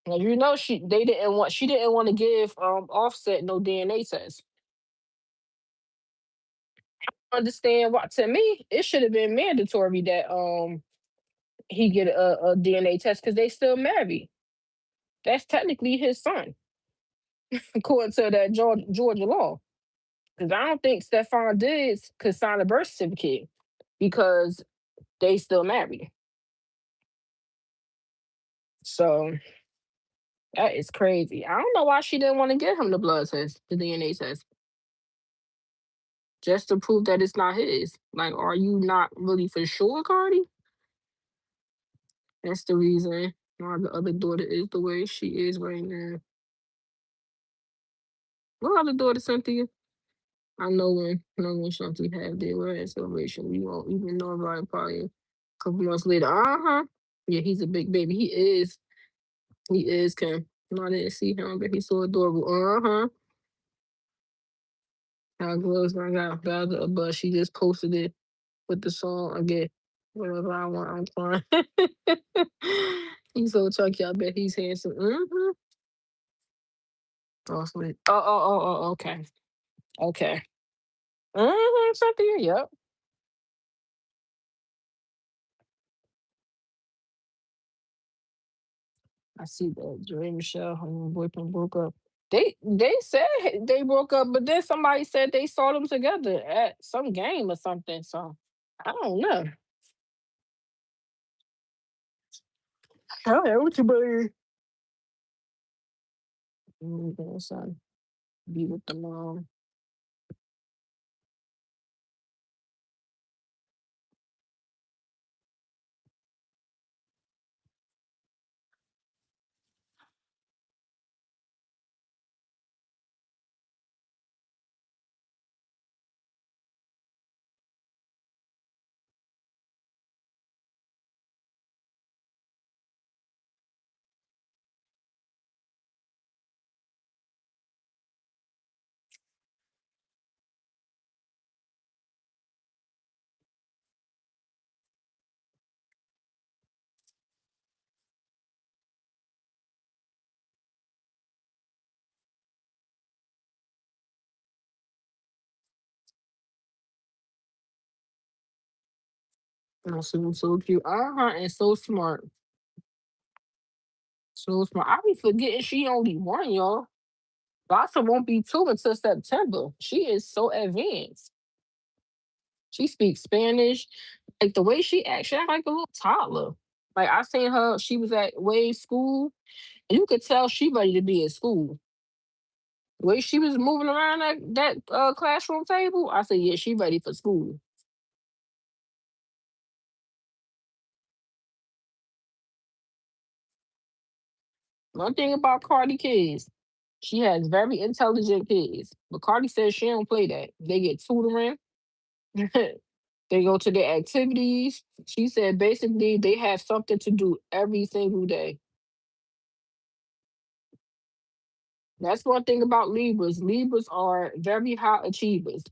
Well, she didn't want to give Offset no DNA test. Understand what to me, it should have been mandatory that he get a DNA test because they still married. That's technically his son, according to that Georgia law. Because I don't think Stefan Diggs could sign a birth certificate because they still married. So that is crazy. I don't know why she didn't want to give him the blood test, the DNA test, just to prove that it's not his. Like, are you not really for sure, Cardi? That's the reason why the other daughter is the way she is right now. What other daughter, Cynthia? I know when Shanti have their wedding celebration, we won't even know about it probably a couple months later. Uh-huh. Yeah, he's a big baby. He is. He is, Kim. No, I didn't see him, but he's so adorable. Uh-huh. How gloves I got Bella, but she just posted it with the song again. Whatever I want, I'm fine. He's so chunky, I bet he's handsome. Mm-hmm. Oh, sweet. Oh, okay. Okay. Mm-hmm. Cynthia, yep. I see that Dre and Michelle, her and boyfriend broke up. They said they broke up, but then somebody said they saw them together at some game or something. So I don't know. Oh, yeah, what you believe? Son, be with the mom. Oh, so cute. And so smart. So smart. I be forgetting she only one, y'all. Blossom won't be two until September. She is so advanced. She speaks Spanish. Like the way she act like a little toddler. Like I seen her, she was at Wave School, and you could tell she ready to be at school. The way she was moving around that classroom table, I said, yeah, she ready for school. One thing about Cardi kids, she has very intelligent kids. But Cardi says she don't play that. They get tutoring. They go to their activities. She said basically they have something to do every single day. That's one thing about Libras. Libras are very high achievers.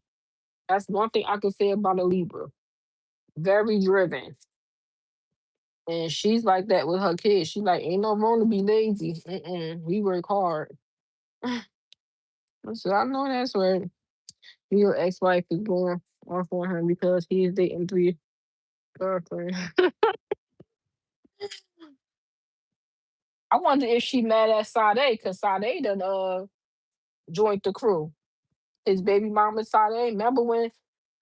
That's one thing I can say about a Libra. Very driven. And she's like that with her kids. She's like, ain't no wrong to be lazy. Mm-mm, we work hard. So I know that's where your ex-wife is going off on her because he is dating three girlfriends. I wonder if she mad at Sade because Sade done joined the crew. His baby mama Sade. Remember when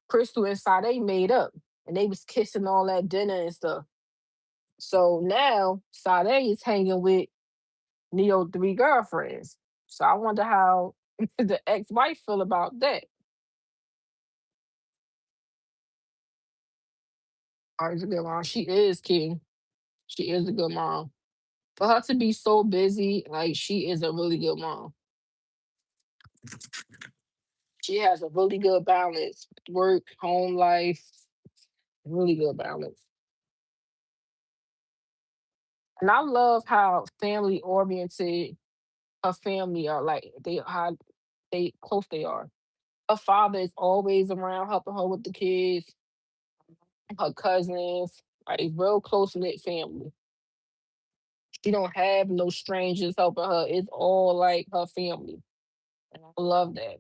Crystal and Sade made up and they was kissing all at dinner and stuff. So now Sade is hanging with Neo three girlfriends. So I wonder how the ex-wife feel about that. Ari's a good mom. She is king. She is a good mom. For her to be so busy, like she is a really good mom. She has a really good balance. Work, home life, really good balance. And I love how family oriented her family are like they how they close they are. Her father is always around helping her with the kids, her cousins, like real close knit family. She don't have no strangers helping her. It's all like her family. And I love that.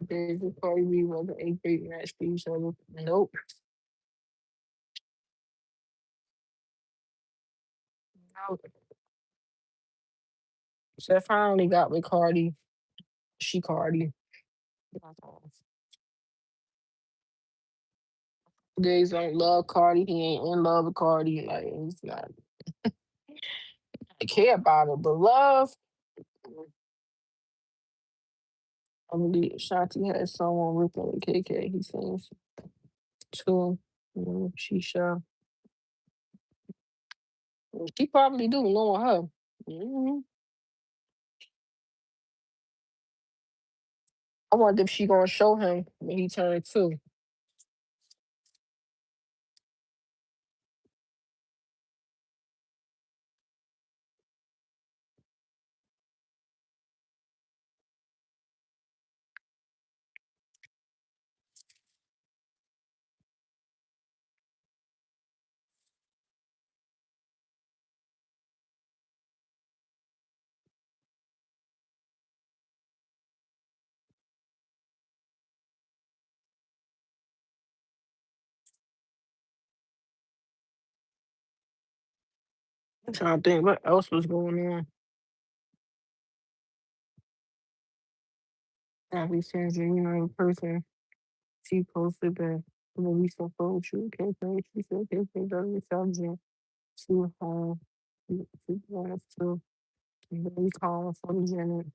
Days with Cardi B wasn't a great match for each other. Nope. Nope. Steph finally got with Cardi. She Cardi. That's all. Days don't love Cardi. He ain't in love with Cardi. Like he's not I care about her, but love. I believe Shanti has someone ripping with KK. He sings too. Shisha. She probably do, knowing her. Mhm. I wonder if she gonna show him when he turned two. I'm trying to think what else was going on. Abby says, you know, in person, she posted that the release of poetry. KK, she said, KK got reach out to home. She wants to be calm for the Janet.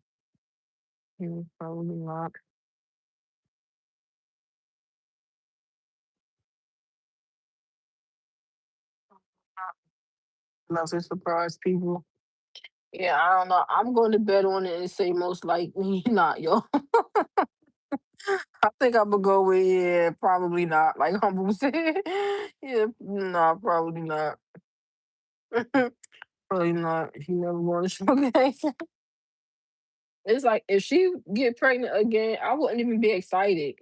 Probably not. Unless it surprise people. Yeah, I don't know. I'm going to bet on it and say most likely not, yo. I think I'm gonna go with yeah, probably not. Like Humble said, yeah, no, probably not. Probably not. He never won a show game. It's like if she get pregnant again, I wouldn't even be excited.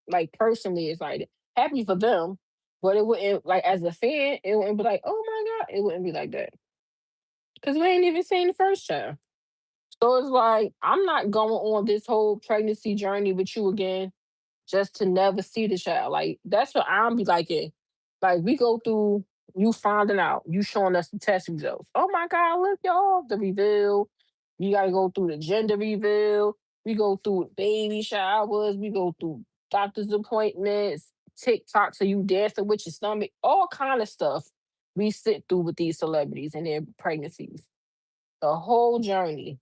Like personally excited, happy for them, but it wouldn't like as a fan, it wouldn't be like, oh my god, it wouldn't be like that because we ain't even seen the first child. So it's like I'm not going on this whole pregnancy journey with you again just to never see the child. Like that's what I'm be like it. Like we go through you finding out, you showing us the test results. Oh my God, look, y'all, the reveal. You gotta go through the gender reveal. We go through baby showers, we go through doctor's appointments, TikToks so you dancing with your stomach, all kind of stuff we sit through with these celebrities and their pregnancies. The whole journey.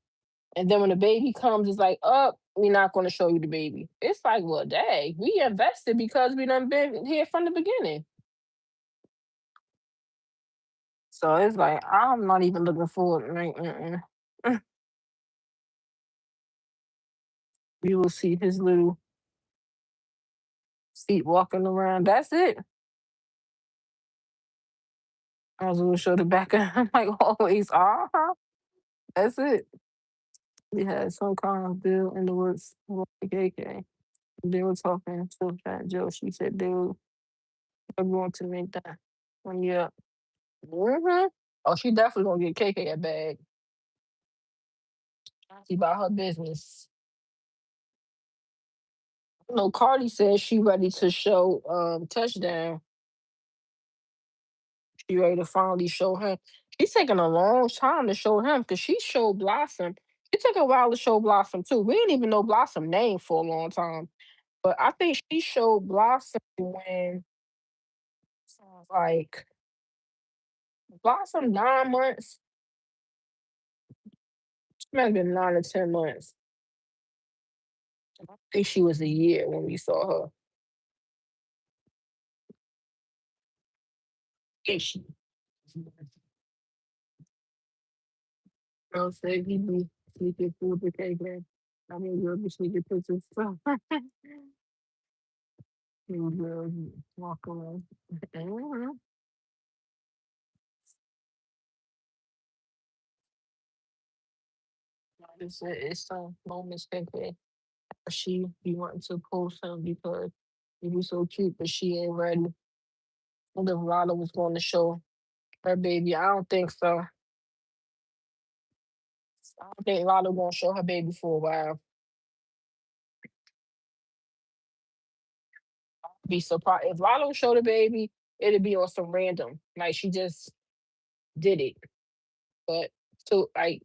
And then when the baby comes, it's like, oh, we're not going to show you the baby. It's like, well, dang, we invested because we done been here from the beginning. So it's like, I'm not even looking forward. Like, you will see his little feet walking around. That's it. I was going to show the back of him, like always. That's it. We had some kind of deal in the works with the KK. They were talking to Fat Joe. She said they're going to make that 1 year. Mhm. Oh, she definitely gonna get KK a bag. She about her business. No, Cardi said she ready to show touchdown. She ready to finally show him. She's taking a long time to show him because she showed Blossom. It took a while to show Blossom too. We didn't even know Blossom name for a long time. But I think she showed Blossom when like Blossom 9 months. She might have been 9 or 10 months. I think she was a year when we saw her. And she girl said he be sneaking food to KK. I mean, girl be sneaking pictures too. And girls walk around. Mhm. It's some moments KK. She be wanting to post him because he be so cute, but she ain't ready. And then Lala was going to show her baby. I don't think so. I don't think Lala gonna show her baby for a while. Be surprised if Lala show the baby. It'd be on some random, like she just did it. But so like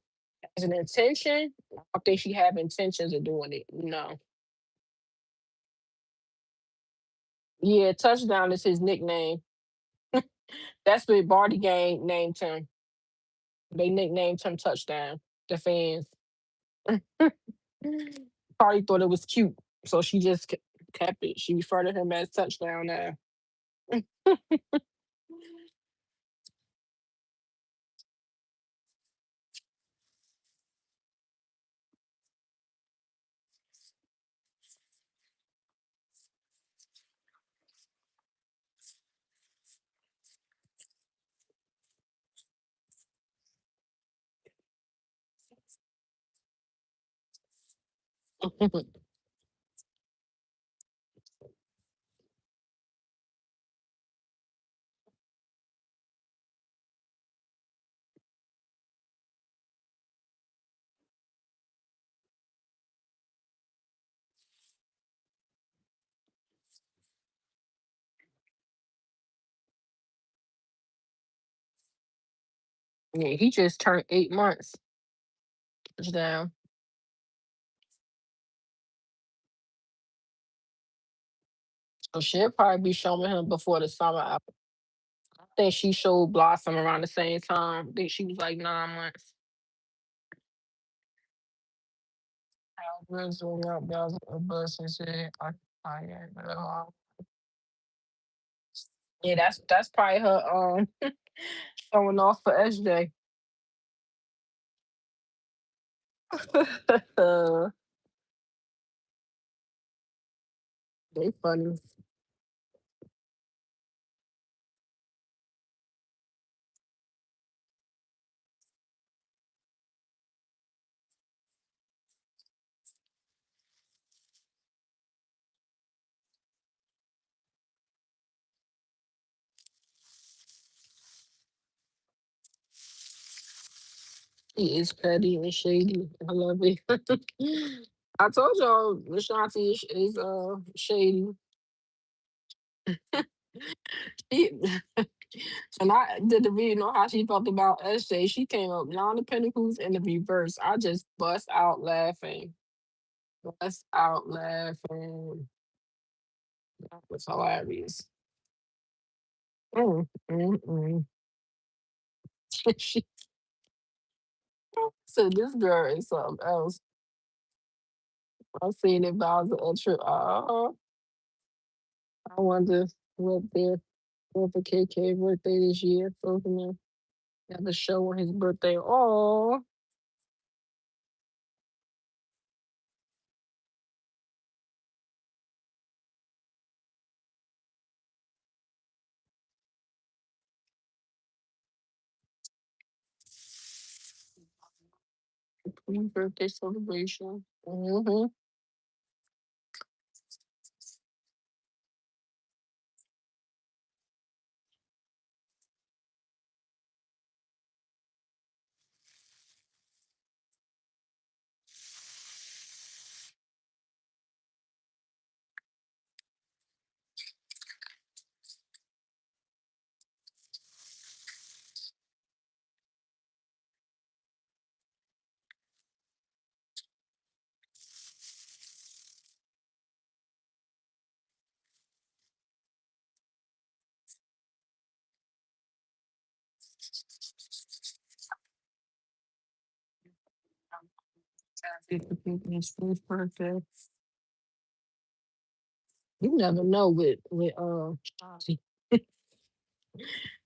as an intention, I don't think she have intentions of doing it. No. Yeah, touchdown is his nickname. That's what Barty Gang named him. They nicknamed him Touchdown. The fans. Cardi thought it was cute, so she just kept it. She referred to him as Touchdown now. Yeah, he just turned 8 months. Touchdown. So she'll probably be showing him before the summer. think she showed Blossom around the same time. I think she was like 9 months. Wilson got down a bus and said, I ain't Yeah, that's probably her showing off for SJ. They funny. He is petty and shady. I love it. I told y'all Ashanti is shady. She, and I did the video know how she felt about SJ. She came up Nine of Pentacles in the reverse. I just bust out laughing. Bust out laughing. That was hilarious. Mm. She said this girl is something else. I seen it, but I was a trip. I wonder what their what for KK birthday this year. So gonna have a show on his birthday. Oh, birthday celebration. His first birthday. You never know with Chauncey.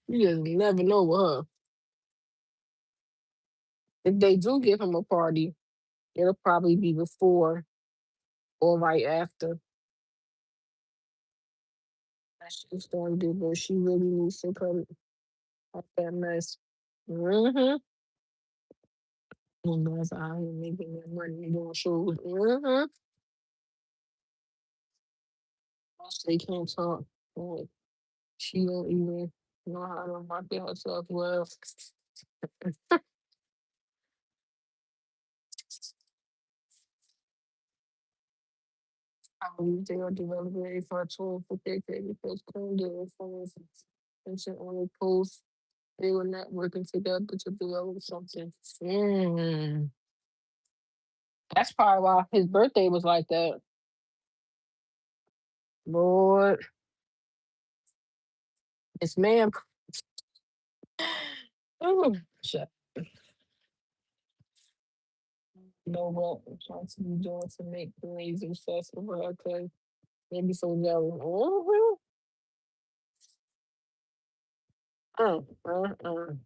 You just never know with her. If they do give him a party, it'll probably be before or right after. She's going to do, but she really needs to come off that mess. Mm-hmm. And guys out here making their money and doing shows. Mm-hmm. They can't talk. Like, she don't even know how to market herself well. I believe they are developing a for a tool for KK because currently their influence and on a post they were not working together to develop something. Mm. That's probably why his birthday was like that. Lord, yes, ma'am. Ooh, shit. You know what I'm trying to be doing to make the lazy success of her because maybe so jealous. Mm.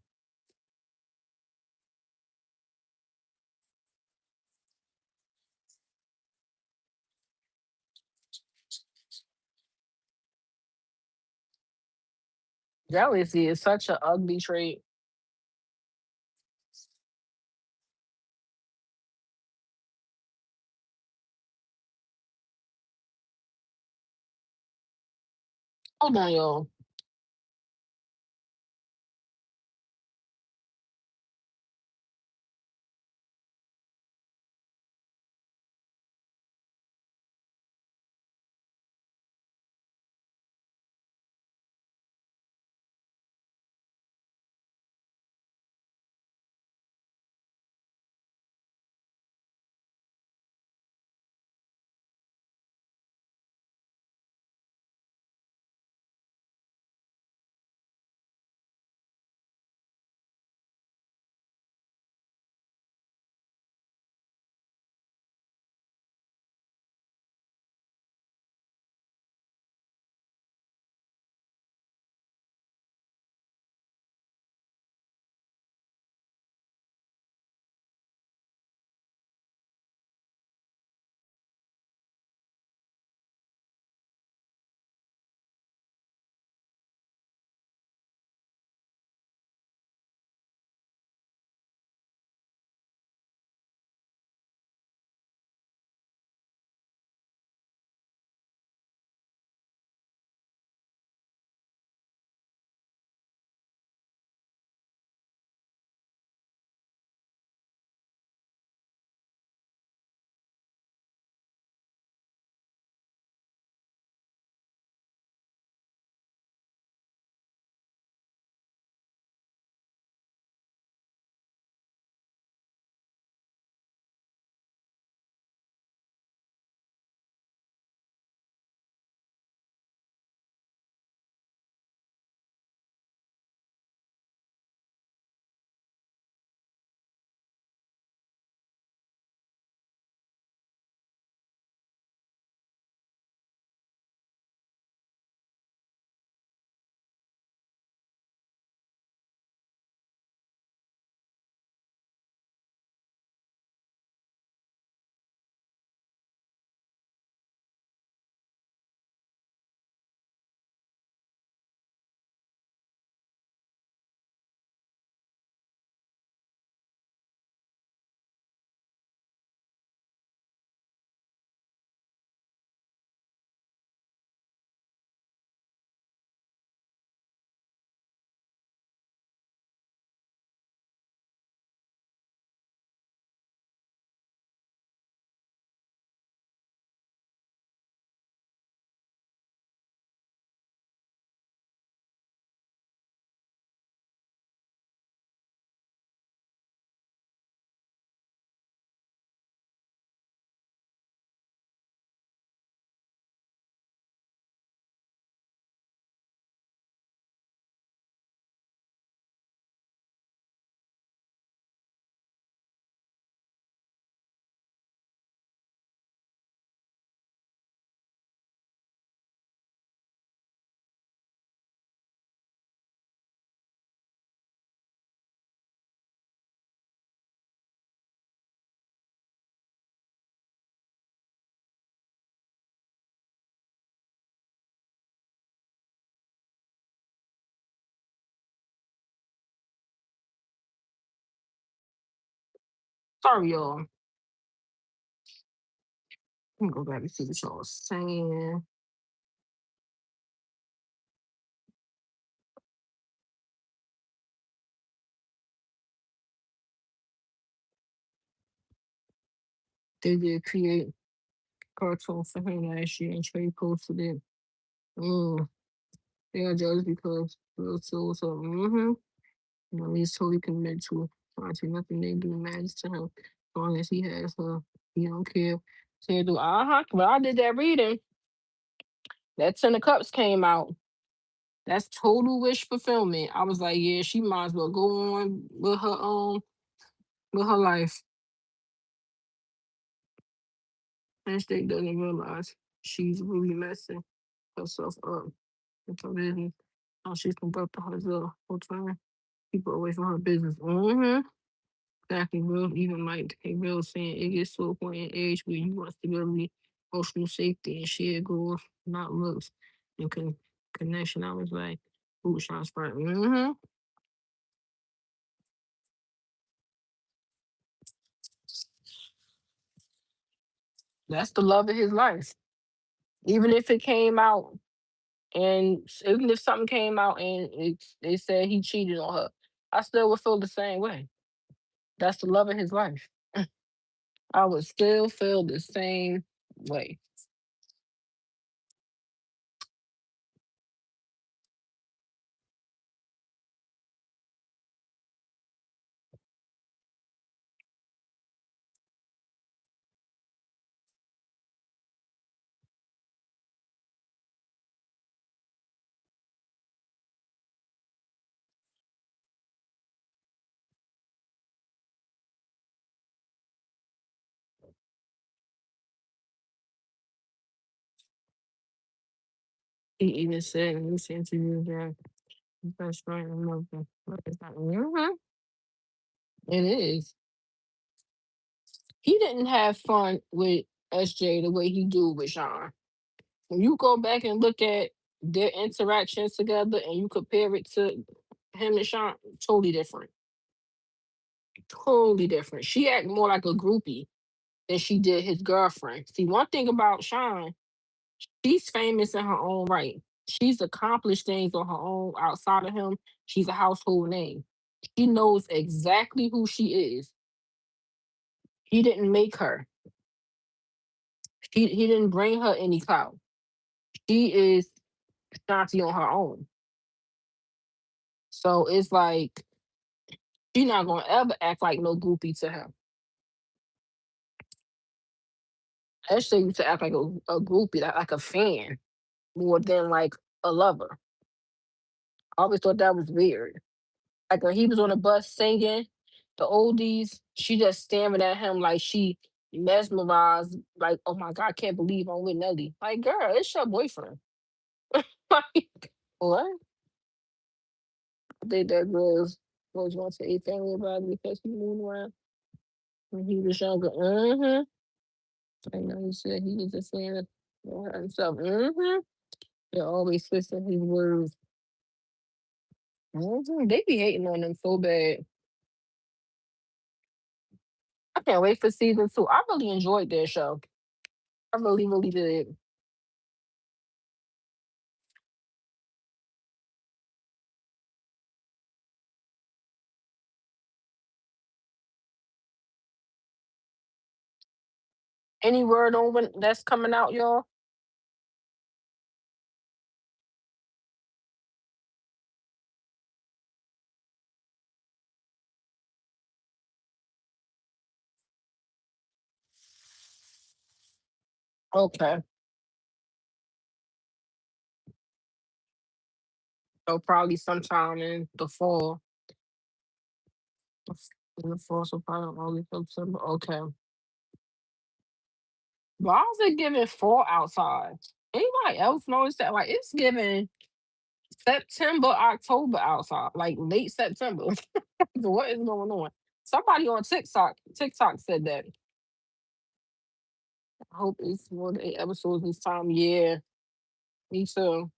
Jealousy is such an ugly trait. Hold on, y'all. Sorry, y'all. Let me go back and see what y'all was saying. They did create cartoon for him last year and Trey posted it. Mm, they are jealous because Will so mm-hmm. You know, he's totally committed to it. Honestly, nothing they do matters to him. As long as he has her, he don't care. So he do, when I did that reading, that Ten of Cups came out. That's total wish fulfillment. I was like, yeah, she might as well go on with her life. And she doesn't realize she's really messing herself up with her business. How she's conducting herself whole time. People away from her business. Mm-hmm. Exactly, real. Even like a real saying, it gets to a point in age where you want stability, emotional safety, and shared goals, not looks and connection. I was like, food shots right. Mm-hmm. That's the love of his life. Even if it came out and even if something came out and they said he cheated on her, I still would feel the same way. That's the love of his life. I would still feel the same way. He even said in this interview that his best friend and mother. Mhm. It is. He didn't have fun with SJ the way he do with Sean. When you go back and look at their interactions together and you compare it to him and Sean, totally different. Totally different. She act more like a groupie than she did his girlfriend. See, one thing about Sean, she's famous in her own right. She's accomplished things on her own outside of him. She's a household name. She knows exactly who she is. He didn't make her. He didn't bring her any clout. She is Shanti on her own. So it's like she's not gonna ever act like no groupie to him. Ashley used to act like a groupie, like a fan, more than like a lover. I always thought that was weird. Like when he was on the bus singing the oldies, she just staring at him like she mesmerized, like, oh my God, I can't believe I'm with Nelly. Like, girl, it's your boyfriend. Like, what? I think that girls was going to a family about it because he moved around when he was younger. Mm-hmm. I know he said he was a fan of himself. Mm-hmm. They're always twisting his words. Mhm. They be hating on them so bad. I can't wait for season two. I really enjoyed their show. I really, really did. Any word on when that's coming out, y'all? Okay. So probably sometime in the fall. In the fall, so probably August, September. Okay. Why is it giving fall outside? Anybody else notice that? Like it's giving September, October outside, like late September. What is going on? Somebody on TikTok said that. I hope it's more than 8 episodes this time. Yeah, me too.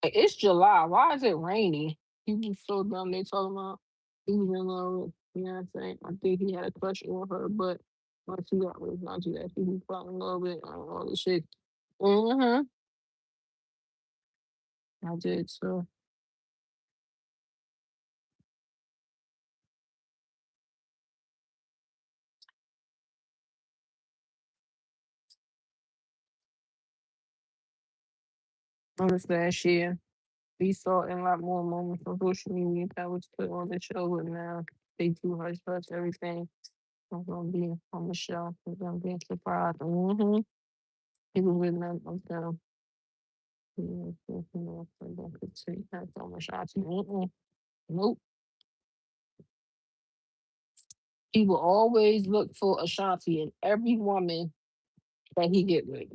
Like, it's July. Why is it rainy? He was so dumb. They talking about he was in love with Beyonce. I think he had a crush on her, but once he got with not that, he was falling in love with all the shit. Mm-hmm. I did so. On this last year, we saw in a lot more moments on social media that was put on the show, and now they do hush hush everything. I'm gonna be on the show. I'm gonna be surprised. Mm-hmm. He was with none of them. That's so much option. Mm-mm. Nope. He will always look for Ashanti in every woman that he get with.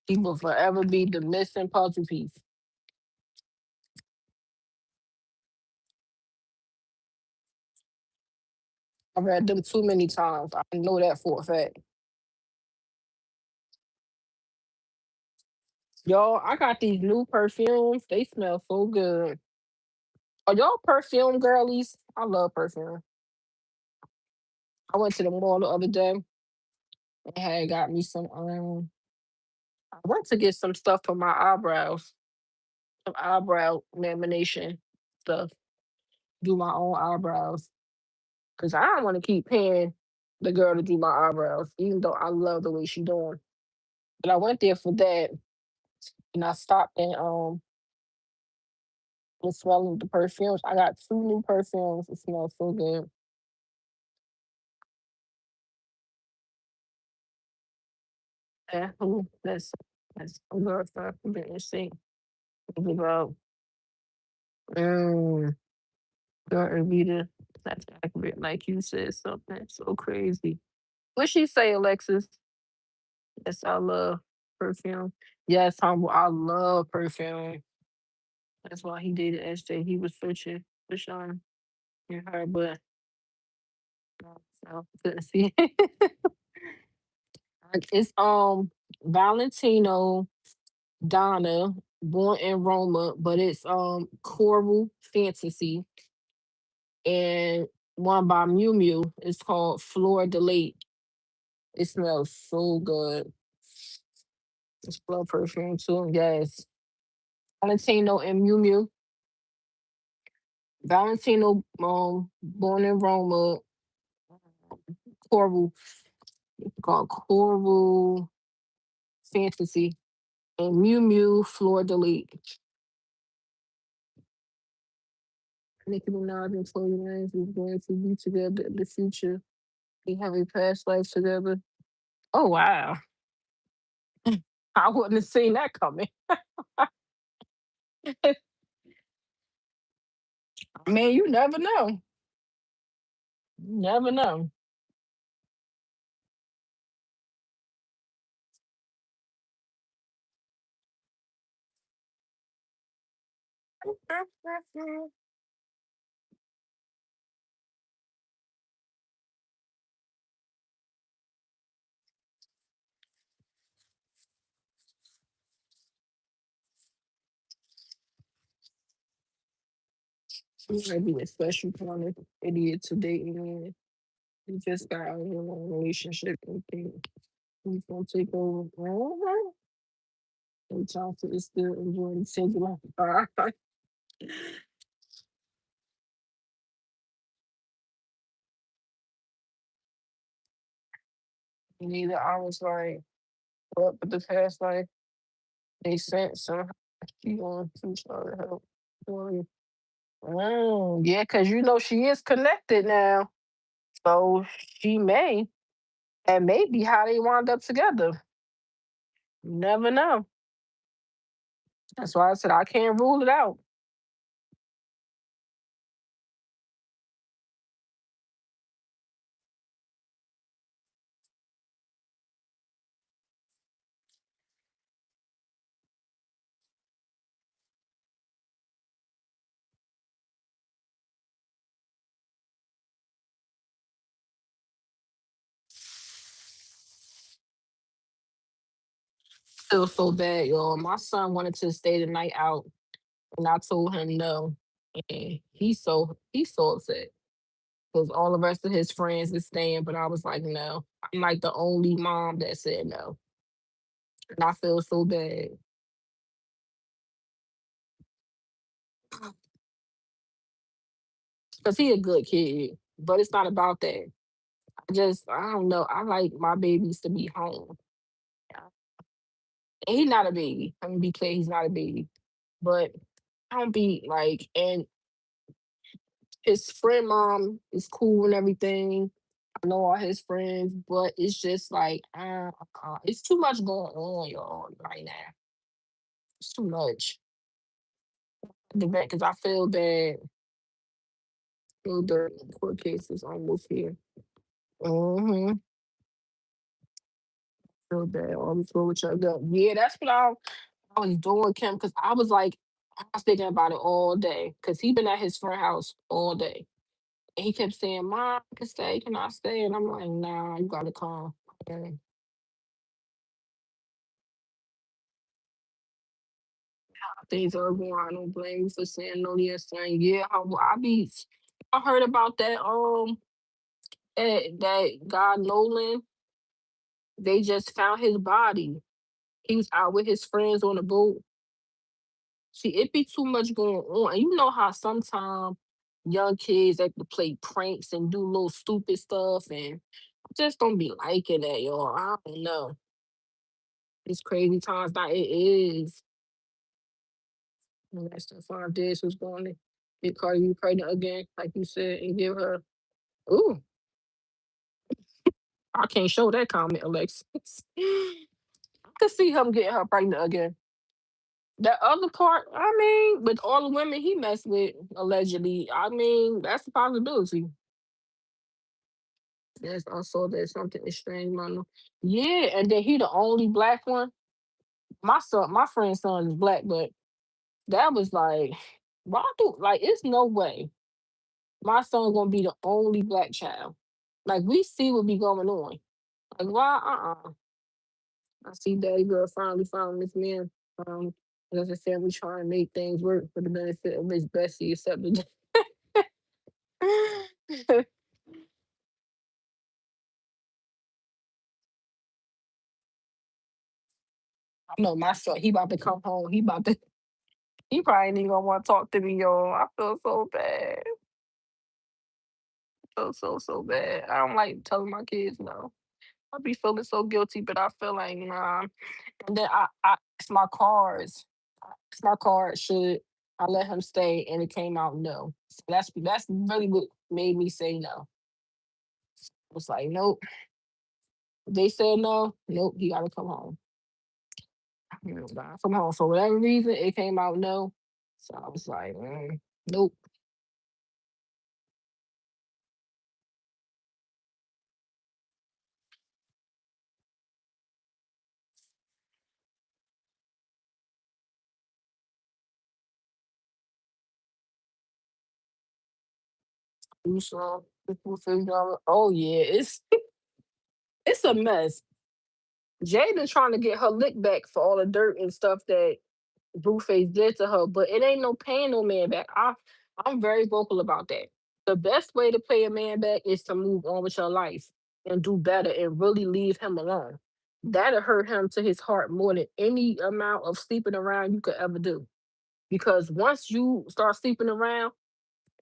He will forever be the missing puzzle piece. I read them too many times. I know that for a fact. Y'all, I got these new perfumes. They smell so good. Are y'all perfume girlies? I love perfume. I went to the mall the other day and had got me some I went to get some stuff for my eyebrows. Some eyebrow lamination stuff. Do my own eyebrows. Cause I don't want to keep paying the girl to do my eyebrows, even though I love the way she doing. But I went there for that, and I stopped and was smelling the perfumes. I got two new perfumes. It smells so good. Yeah, that's a good stuff. Let me see. Think about mm, girl Evita. That's accurate, like you said something so crazy. What she say, Alexis? Yes, I love perfume. Yes, humble. I love perfume. That's why he dated SJ. He was searching for Sean and her, but so couldn't see. It's Valentino Donna, born in Roma, but it's Coral Fantasy and one by Miu Miu. It's called Fleur de Lake. It smells so good. It's blood perfume too. Yes. Valentino and Miu Miu. Valentino, born in Roma, Coral, called Coral Fantasy, and Miu Miu Fleur de Lis. Nicki Minaj and Tory Lanez is going to be together in the future. They have a past life together. Oh wow. I wouldn't have seen that coming. Man, you never know. You never know. You might be a special kind of idiot to date man. He just got out of a relationship and think he's gonna take over. And Chauncey is still enjoying the single life. Neither I was like, what but the past life they sent somehow she going to try to help. Tori. Yeah, because you know she is connected now. So she may. And maybe how they wound up together. You never know. That's why I said I can't rule it out. Feel so bad, y'all. My son wanted to stay the night out, and I told him no. And he's so upset because all the rest of his friends is staying, but I was like, no. I'm like the only mom that said no, and I feel so bad because he a good kid, but it's not about that. I don't know. I like my babies to be home. And he's not a baby. Let me be clear, he's not a baby. But I don't be like, and his friend mom is cool and everything. I know all his friends, but it's just like, it's too much going on, y'all, right now. It's too much. Because I feel bad. Feel dirty. Court case is almost here. Mm-hmm. Feel bad. Always go with your gut. Yeah, that's what I was doing, Kim, because I was like, I was thinking about it all day. Because he been at his friend house all day. And he kept saying, Mom, I can stay, can I stay? And I'm like, nah, you gotta come. And things are going on. I don't blame you for saying no, yes, saying, yeah, I heard about that that guy Nolan, they just found his body. He was out with his friends on a boat. See, it be too much going on. And you know how sometimes young kids like to play pranks and do little stupid stuff, and I just don't be liking that, y'all. I don't know. It's crazy times that it is. And that's the 5 days who's going to get Cardi B pregnant again, like you said, and give her. Ooh, I can't show that comment, Alexis. I could see him getting her pregnant again. That other part, I mean, with all the women he messed with, allegedly, I mean, that's a possibility. Yes, I saw that something is strange, man. Yeah, and then he the only black one. My friend's son is black, but that was like, why do like? It's no way my son gonna be the only black child. Like we see what be going on. Like why? I see Daddy Girl finally found this man. Um, as I said, we try and make things work for the benefit of Miss Bessie, except the. I know my son. He about to come home. He about to. He probably ain't even gonna want to talk to me, y'all. I feel so bad. So bad. I don't like telling my kids no. I be feeling so guilty, but I feel like nah. And then I asked my cards. I asked my card should I let him stay, and it came out no. So that's really what made me say no. I was like, nope. They said no. Nope. He got to come home. Gotta come home. For whatever reason, it came out no. So I was like, nope. You saw people figure out. Oh yeah, it's a mess. Jada trying to get her lick back for all the dirt and stuff that Blueface did to her, but it ain't no paying no man back. I'm very vocal about that. The best way to pay a man back is to move on with your life and do better and really leave him alone. That'll hurt him to his heart more than any amount of sleeping around you could ever do. Because once you start sleeping around,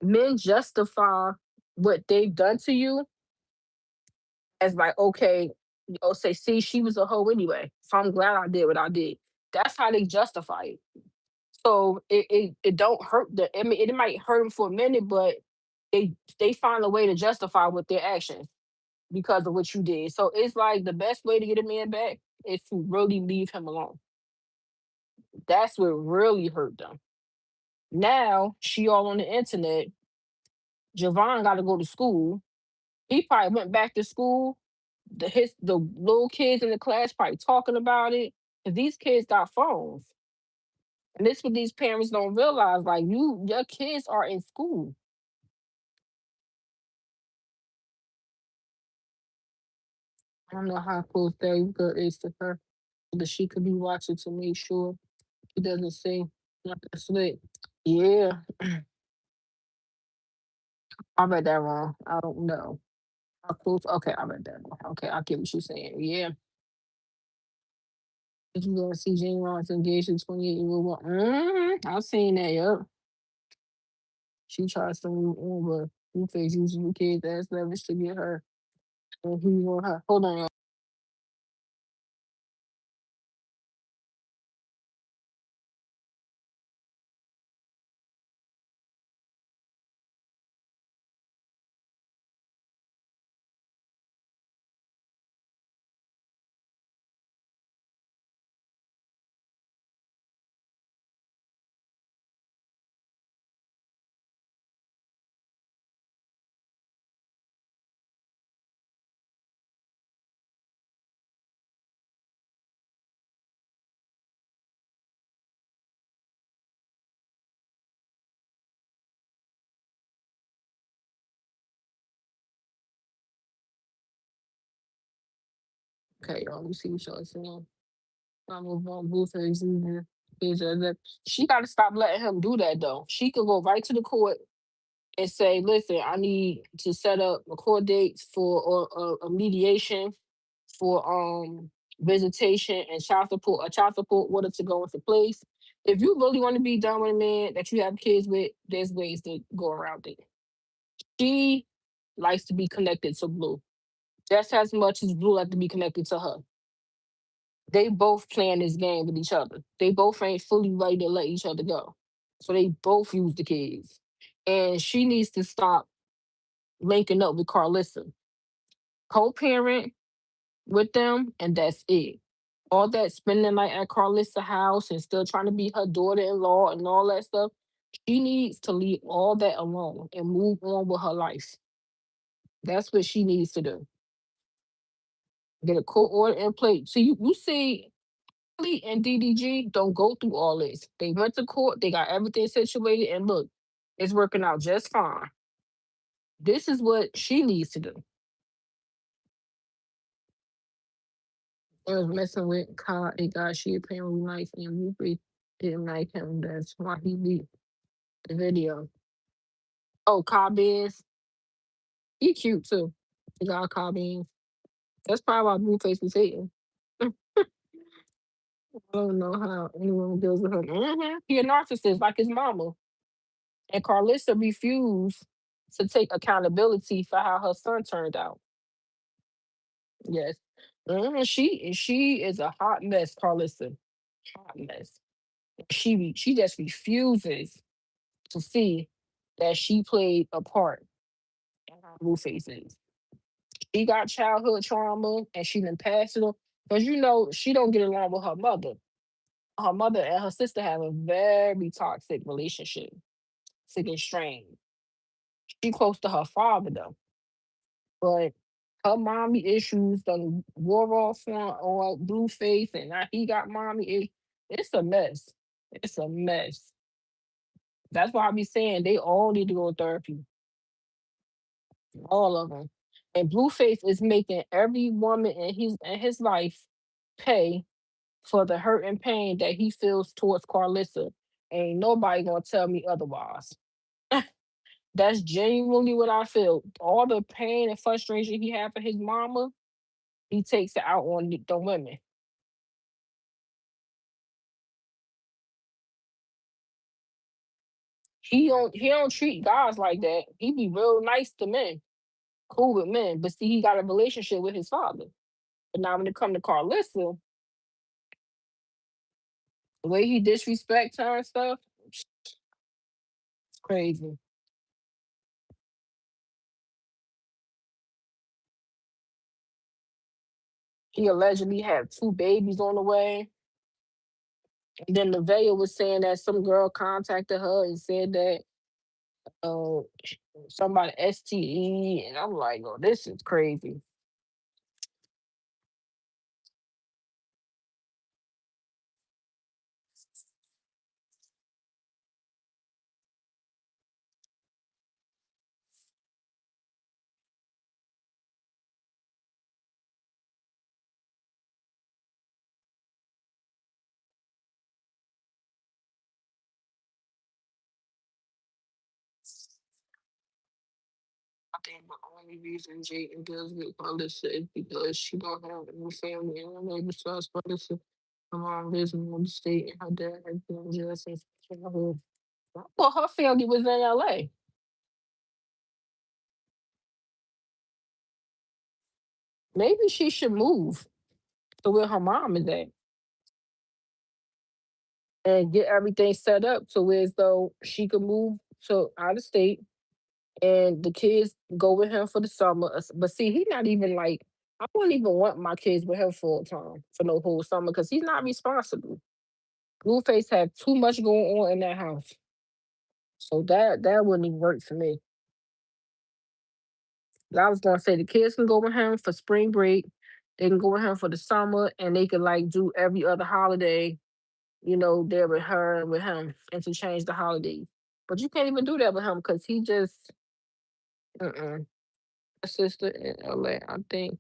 men justify what they've done to you as like, okay, say, see, she was a hoe anyway. So I'm glad I did what I did. That's how they justify it. So it don't hurt the. I mean, it might hurt them for a minute, but they they find a way to justify with their actions because of what you did. So it's like the best way to get a man back is to really leave him alone. That's what really hurt them. Now she all on the internet. Javon got to go to school. He probably went back to school. The little kids in the class probably talking about it because these kids got phones. And this what these parents don't realize. Like your kids are in school. I don't know how close Dave good is to her. that she could be watching to make sure he doesn't say nothing slick. Yeah, I read that wrong. I don't know. How close? Okay, I read that wrong. Okay, I get what you're saying. Yeah. If you gonna see Jane Ross engaged in 28-year-old woman. I've seen that, yep. She tries to move on, but Blueface using the kids as leverage to get her. And he want her. Hold on, y'all. Okay, y'all. We see what y'all saying. I'm move on. Blueface using kids as leverage. She got to stop letting him do that, though. She could go right to the court and say, "Listen, I need to set up a court dates for or a mediation for visitation and child support, a child support order to go into place. If you really want to be done with a man that you have kids with, there's ways to go around it." She likes to be connected to Blue just as much as Blue like to be connected to her. They both playing this game with each other. They both ain't fully ready to let each other go. So they both use the kids. And she needs to stop linking up with Carlissa. Co-parent with them, and that's it. All that spending the night at Carlissa's house and still trying to be her daughter-in-law and all that stuff, she needs to leave all that alone and move on with her life. That's what she needs to do. Get a court order in place. So you see, Lee and DDG don't go through all this. They went to court, they got everything situated, and look, it's working out just fine. This is what she needs to do. They was messing with Kyle. They got she apparently likes him. Rupert didn't like him. That's why he leaked the video. Oh, Cobbins. He cute too. The guy Cobbins. That's probably why Blueface was hating. I don't know how anyone deals with him. He a narcissist like his mama. And Carlissa refused to take accountability for how her son turned out. Yes. She is a hot mess, Carlissa. Hot mess. She just refuses to see that she played a part in how Blueface is. She got childhood trauma and she done passed it on. Because she don't get along with her mother. Her mother and her sister have a very toxic relationship. Sick and strained. She close to her father though. But her mommy issues done wore off on Blueface and now he got mommy issues. It's a mess. It's a mess. That's why I be saying they all need to go to therapy. All of them. And Blueface is making every woman in his life pay for the hurt and pain that he feels towards Carlissa. Ain't nobody gonna tell me otherwise. That's genuinely what I feel. All the pain and frustration he had for his mama, he takes it out on the women. He don't treat guys like that. He be real nice to men, cool with men. But see, he got a relationship with his father. But now when it come to Carlissa, the way he disrespects her and stuff, it's crazy. He allegedly had two babies on the way. And then Nevaeh was saying that some girl contacted her and said that uh somebody STE, and I'm like, oh, this is crazy. think the only reason Jayden does get Carlissa is because she don't have any family in LA besides Carlissa. Her mom lives in the state and her dad has been in jail since childhood. Well, her family was in LA. Maybe she should move to where her mom is at and get everything set up to where as though she could move to out of state and the kids go with him for the summer. But see, he's not even like I wouldn't even want my kids with him full time for no whole summer because he's not responsible. Blueface have too much going on in that house, so that wouldn't even work for me. I was gonna say the kids can go with him for spring break. They can go with him for the summer, and they can like do every other holiday. There with her and with him, and to change the holidays. But you can't even do that with him because he just uh-uh. My sister in LA, I think,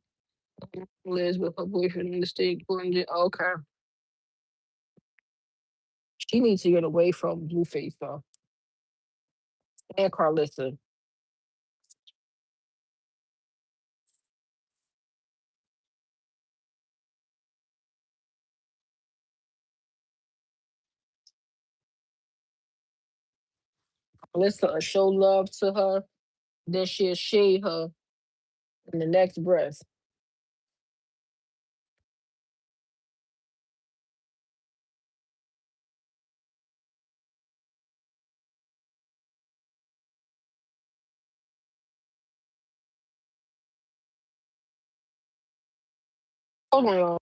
lives with her boyfriend in the state. Okay, she needs to get away from Blueface though, and Carlissa. Carlissa will show love to her, then she'll shade her in the next breath. Hold on, y'all.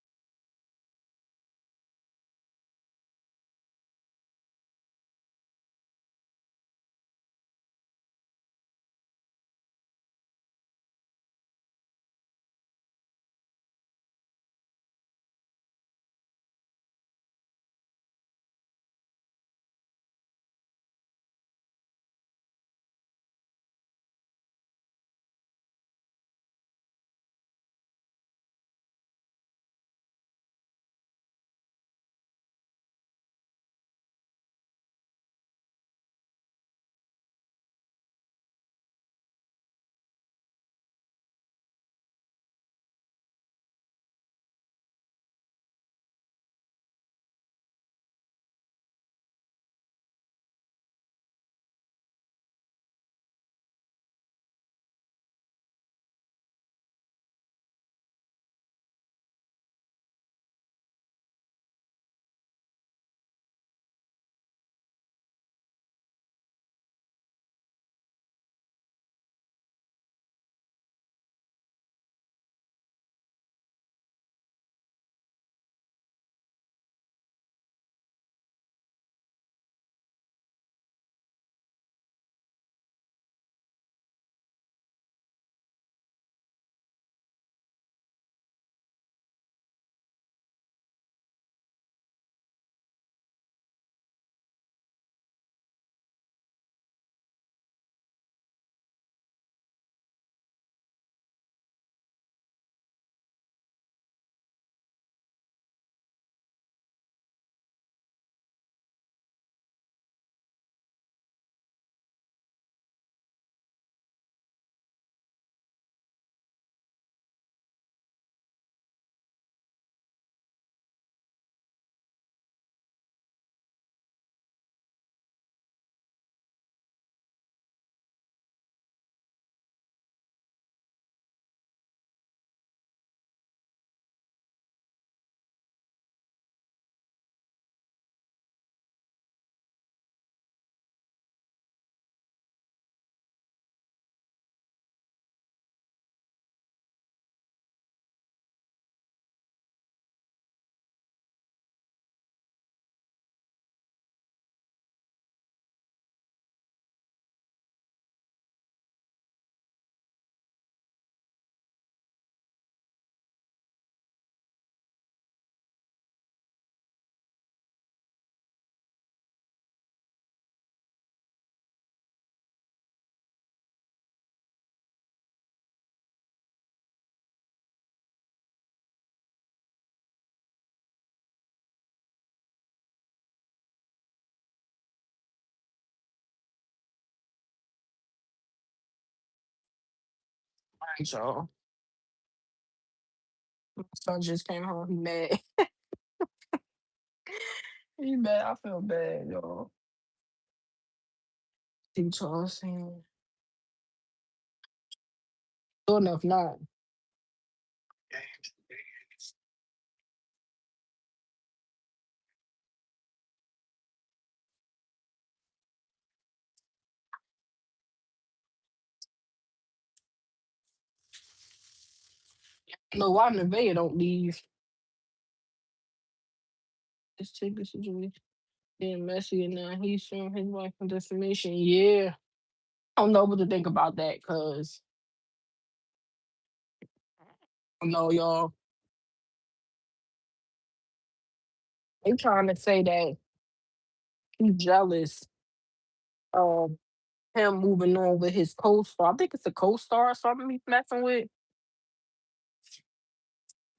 Right, y'all. My son just came home. He mad. He mad. I feel bad, y'all. See y'all saying. Sure enough, not. No, why Nevaeh don't leave? This ticket situation getting messy, and now he's showing his wife some defamation. Yeah, I don't know what to think about that because I know y'all. They trying to say that he's jealous of him moving on with his co-star. I think it's a co-star or something he's messing with.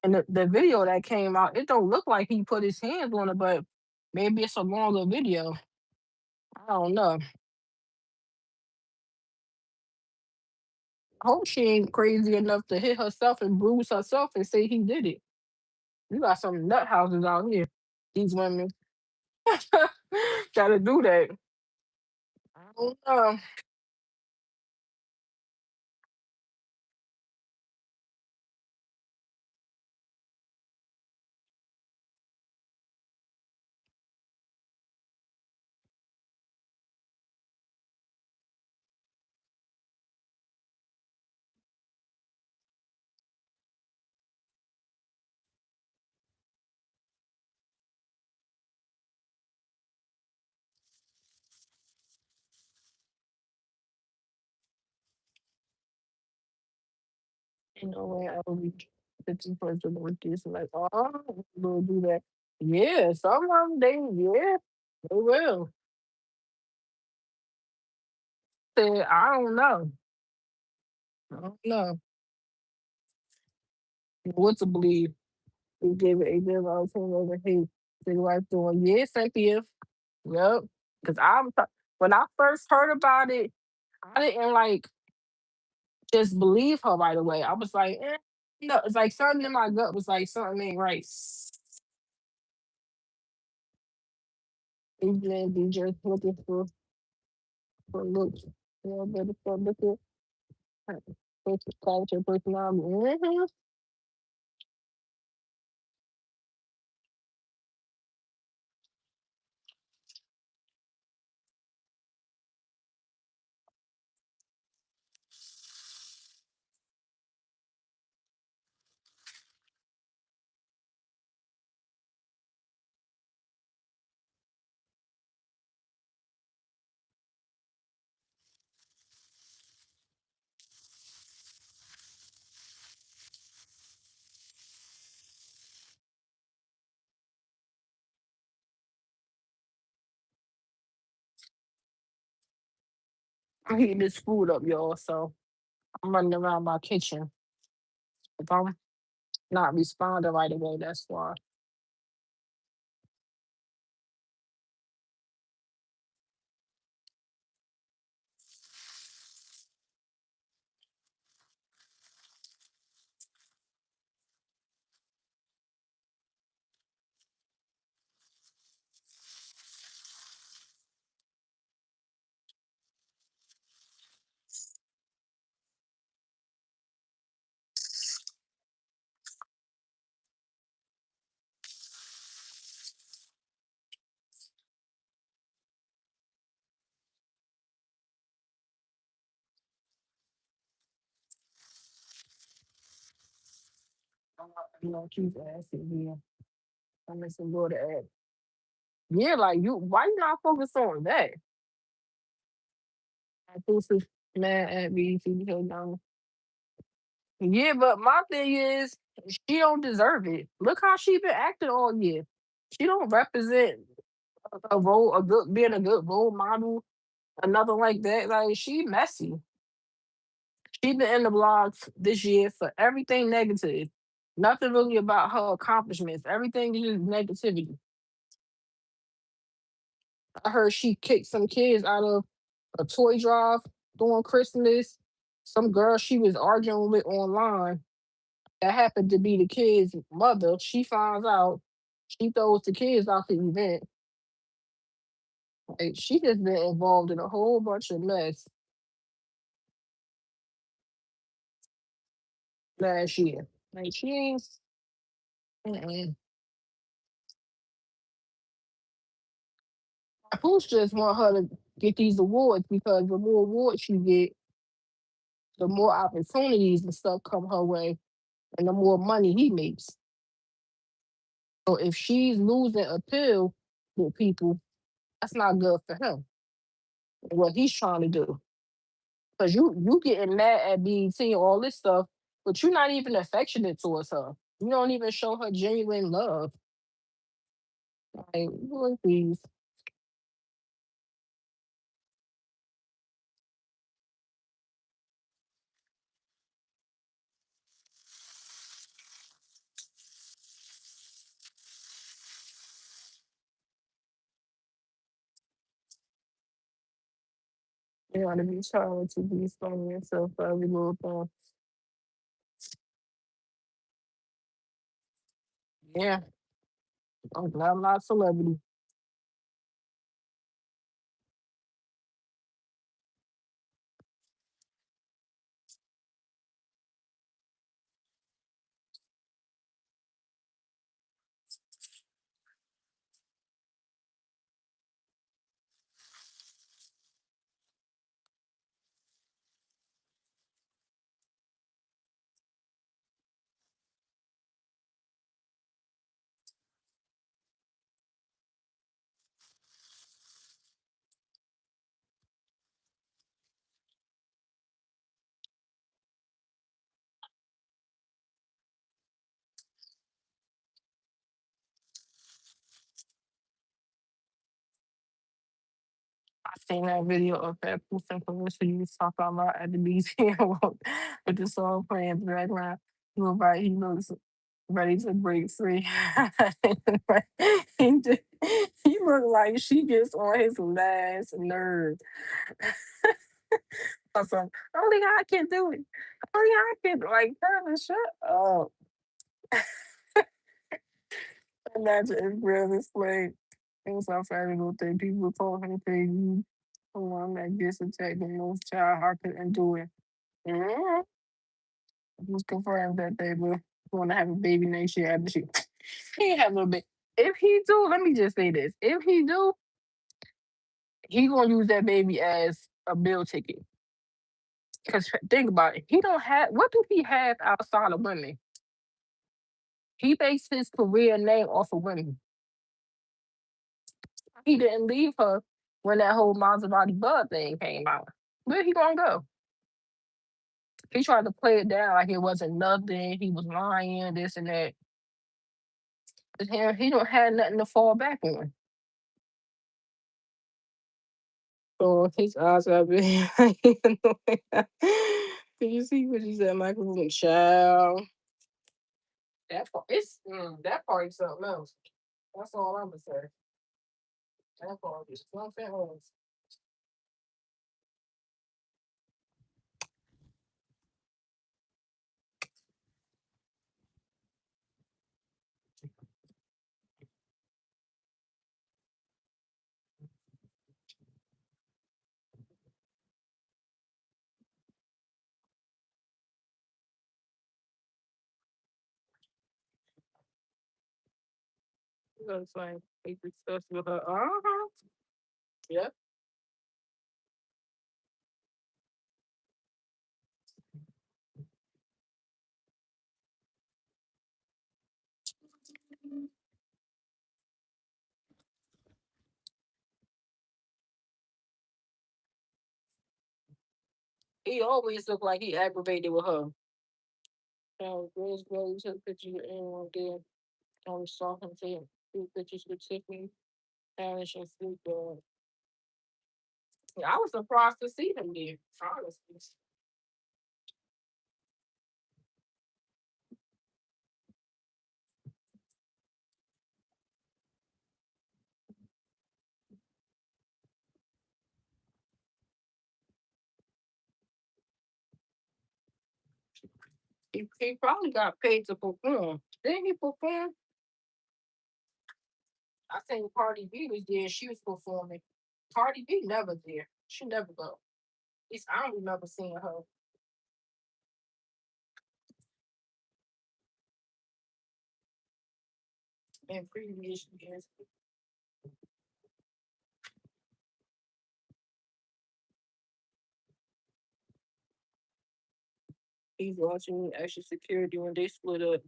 And the video that came out, it don't look like he put his hands on it, but maybe it's a longer video. I don't know. I hope she ain't crazy enough to hit herself and bruise herself and say he did it. You got some nut houses out here. These women gotta do that. I don't know. You know when I will be 50% with this, like, oh, we'll do that. Yeah, some of them, yeah, they will. Say, I don't know. I don't know what to believe. We gave it 8 out of 10 over hate. They like doing, yeah, Cynthia. Yep. Because when I first heard about it, I didn't like just believe her right away. I was like, no, it's like something in my gut was like something ain't right. DJ, DJ, looking for looks. Yeah, better for looking. Culture, personality. I'm heating this food up, y'all. So I'm running around my kitchen. If I'm not responding right away, that's why. You know, keep asking here. I'm missing go to add. Yeah, like you, why you not focus on that? I think she's mad at me. Yeah, but my thing is, she don't deserve it. Look how she been acting all year. She don't represent a role, a good being a good role model, or nothing like that. Like she messy. She been in the blogs this year for everything negative. Nothing really about her accomplishments. Everything is just negativity. I heard she kicked some kids out of a toy drive during Christmas. Some girl she was arguing with online that happened to be the kid's mother. She finds out, she throws the kids out the event. Like, she just been involved in a whole bunch of mess last year. Like she ain't. Mm-mm. Who's just want her to get these awards because the more awards she get, the more opportunities and stuff come her way, and the more money he makes. So if she's losing appeal with people, that's not good for him. What he's trying to do, because you getting mad at BET and all this stuff, but you're not even affectionate towards her. You don't even show her genuine love. Like, Lord, please. You gotta be trying to be funny yourself for every little thing. Yeah, I'm glad I'm not a celebrity. I seen that video of that Pooh and Carissa you was talking about at the museum with the song playing in the background. He was right, he looks ready to break free. he, just, he looked like she gets on his last nerve. Awesome. Only I can do it. Only I can like kind of shut up. Imagine if Grill explained it was our favorite little thing. People told him to you the one that gets attacked the most child I could endure it. Mm-hmm. It was confirmed that they were going to have a baby next year after she he ain't have no baby. If he do, let me just say this. If he do, he gonna use that baby as a bill ticket. Cause think about it. He don't have what do he have outside of women? He based his career name off of women. He didn't leave her when that whole Maserati Bud thing came out. Where he gonna go? He tried to play it down like it wasn't nothing. He was lying, this and that. But him, he don't have nothing to fall back on. So his eyes have been. Did you see what he said, Michael? Child. That part, that part is something else. That's all I'm gonna say. That part is something else. You know what I'm saying? He discussed with her. Uh-huh. Yep. He always looked like he aggravated with her. Rose Gold took pictures with anyone there. I always saw him take two pictures with Tiffany, Harris, and Snoop Dogg. Yeah, I was surprised to see him there, honestly. He probably got paid to perform. Didn't he perform? I think Cardi B was there. She was performing. Cardi B never there. She never go. At least I don't remember seeing her in previous years. He's watching extra security when they split up.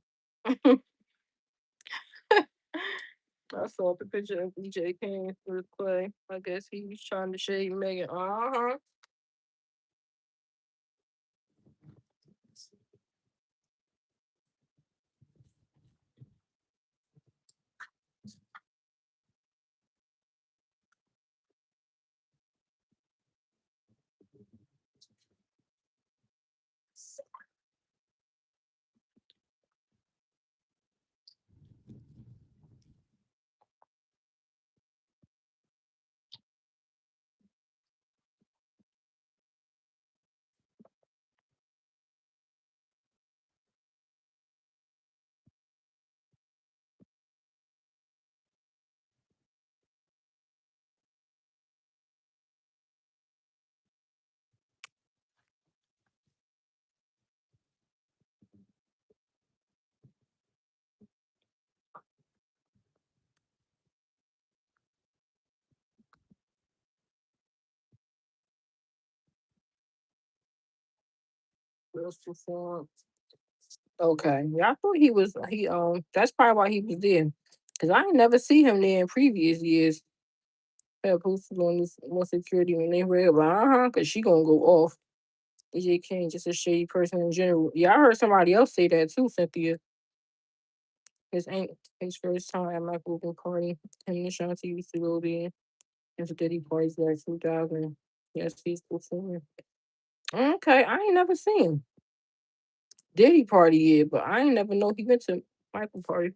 I saw the picture of BJ King with Clay. I guess he was trying to shade Megan. Uh huh. Wills performed. Okay. Yeah, I thought he was that's probably why he was there. Cause I ain't never see him there in previous years. Had posted on this one security when they read, but cause she gonna go off. DJ King just a shady person in general. Yeah, I heard somebody else say that too, Cynthia. His ain't his first time at Michael party. Him and Shanti used to go there. His Diddy parties like 2000. Yes, he's performing. Okay, I ain't never seen him. Diddy party yet, but I ain't never know he went to Michael party.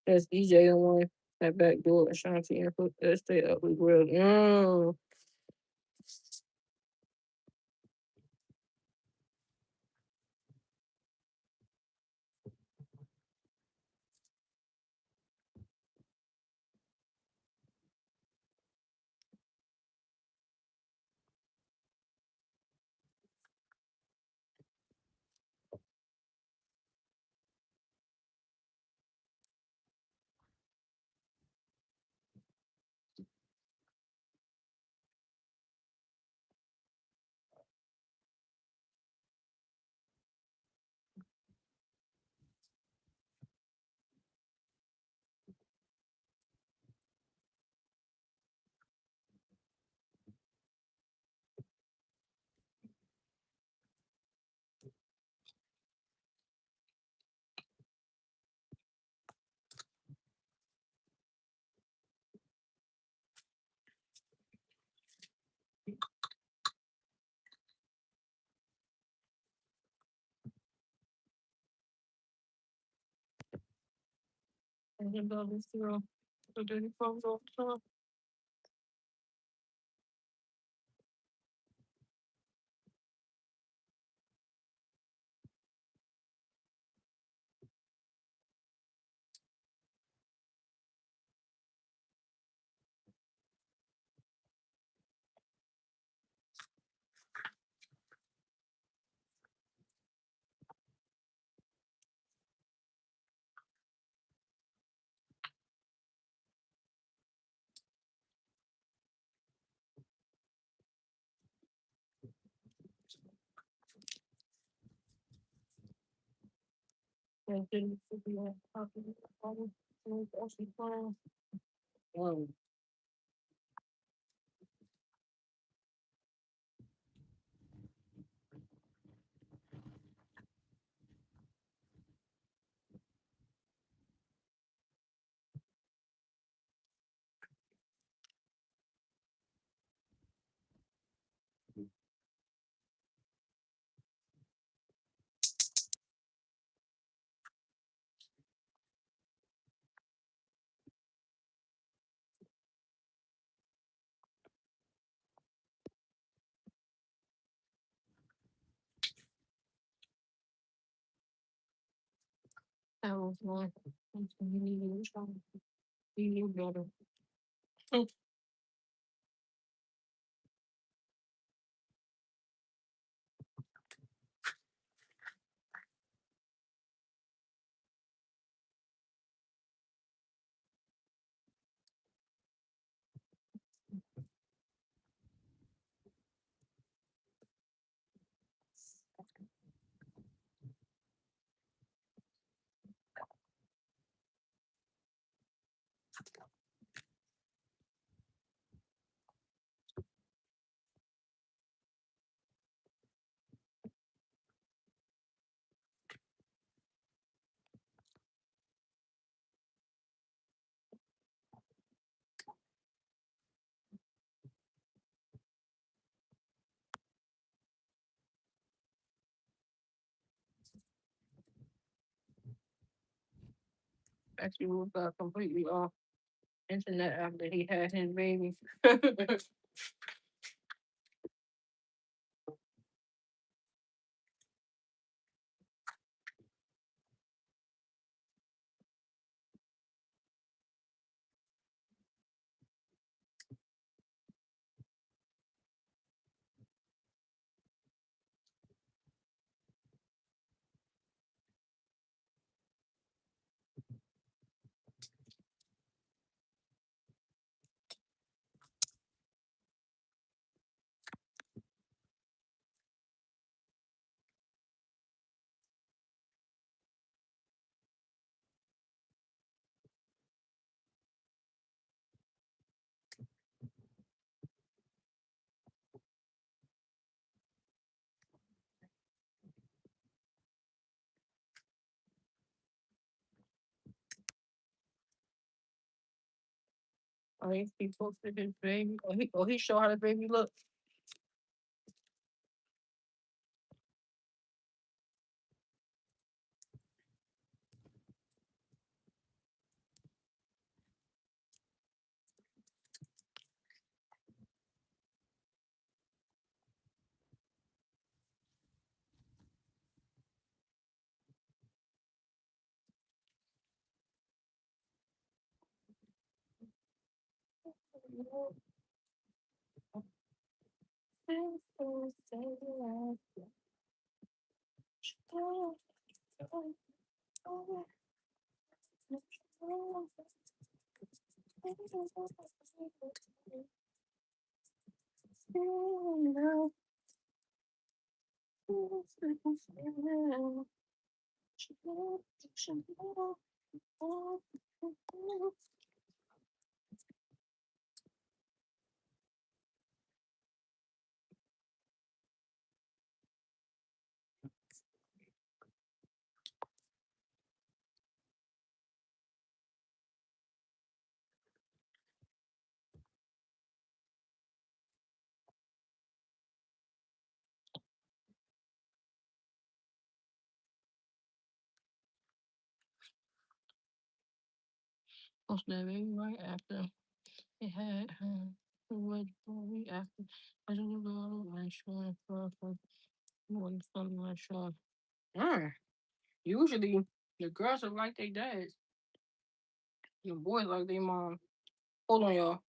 That's DJ the one that back door Ashanti and put that stay up with grill. And then this girl, the Diddy phones all the time. And Diddy should be on top of the phone. And it's actually playing. That was one. You knew better. Actually, we got completely off internet after he had his baby. Oh, he posted his baby. He showed how the baby looked. Posted that baby right after it had what we after. I don't know. I'm sure. I'm not sure. Usually the girls are like their dads. The boys like their mom. Hold on, y'all.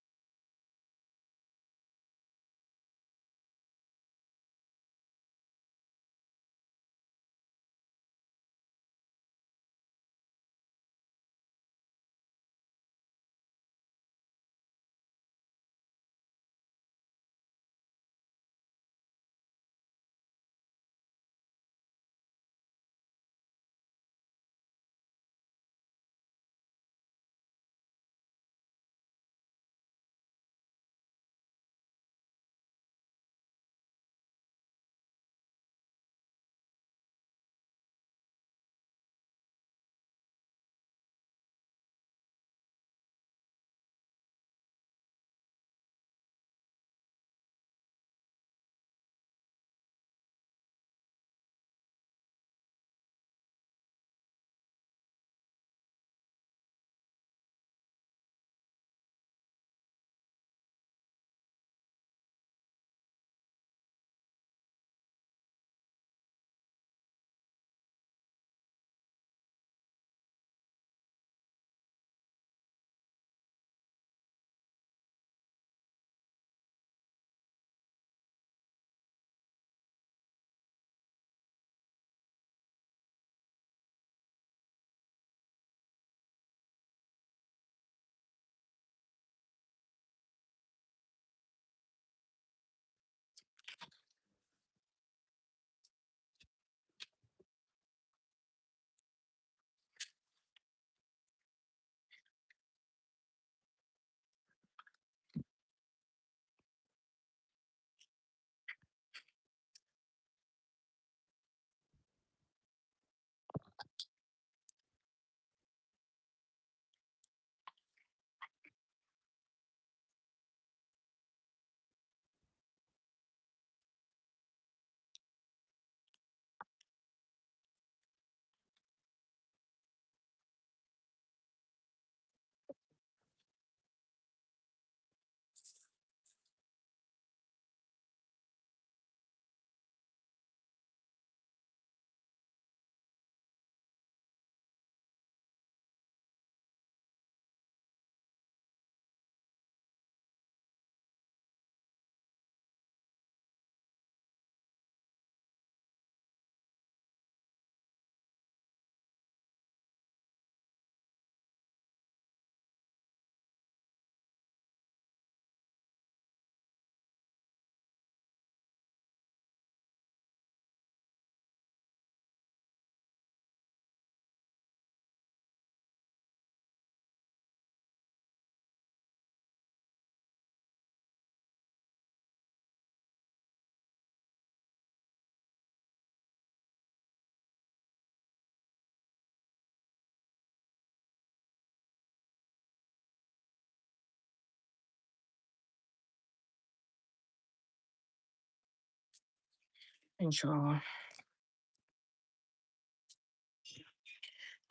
And y'all, I'm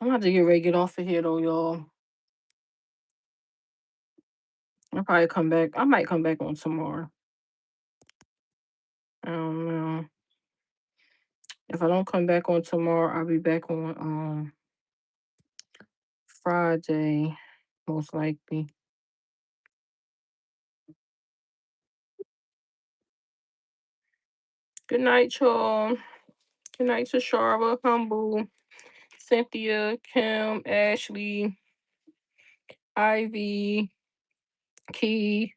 gonna have to get ready to get off of here though, y'all. I'll probably come back. I might come back on tomorrow. I don't know. If I don't come back on tomorrow, I'll be back on Friday, most likely. Good night, y'all. Good night to Sharva, Humble, Cynthia, Kim, Ashley, Ivy, Key.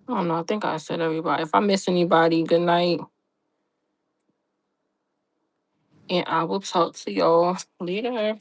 I don't know. I think I said everybody. If I miss anybody, good night. And I will talk to y'all later.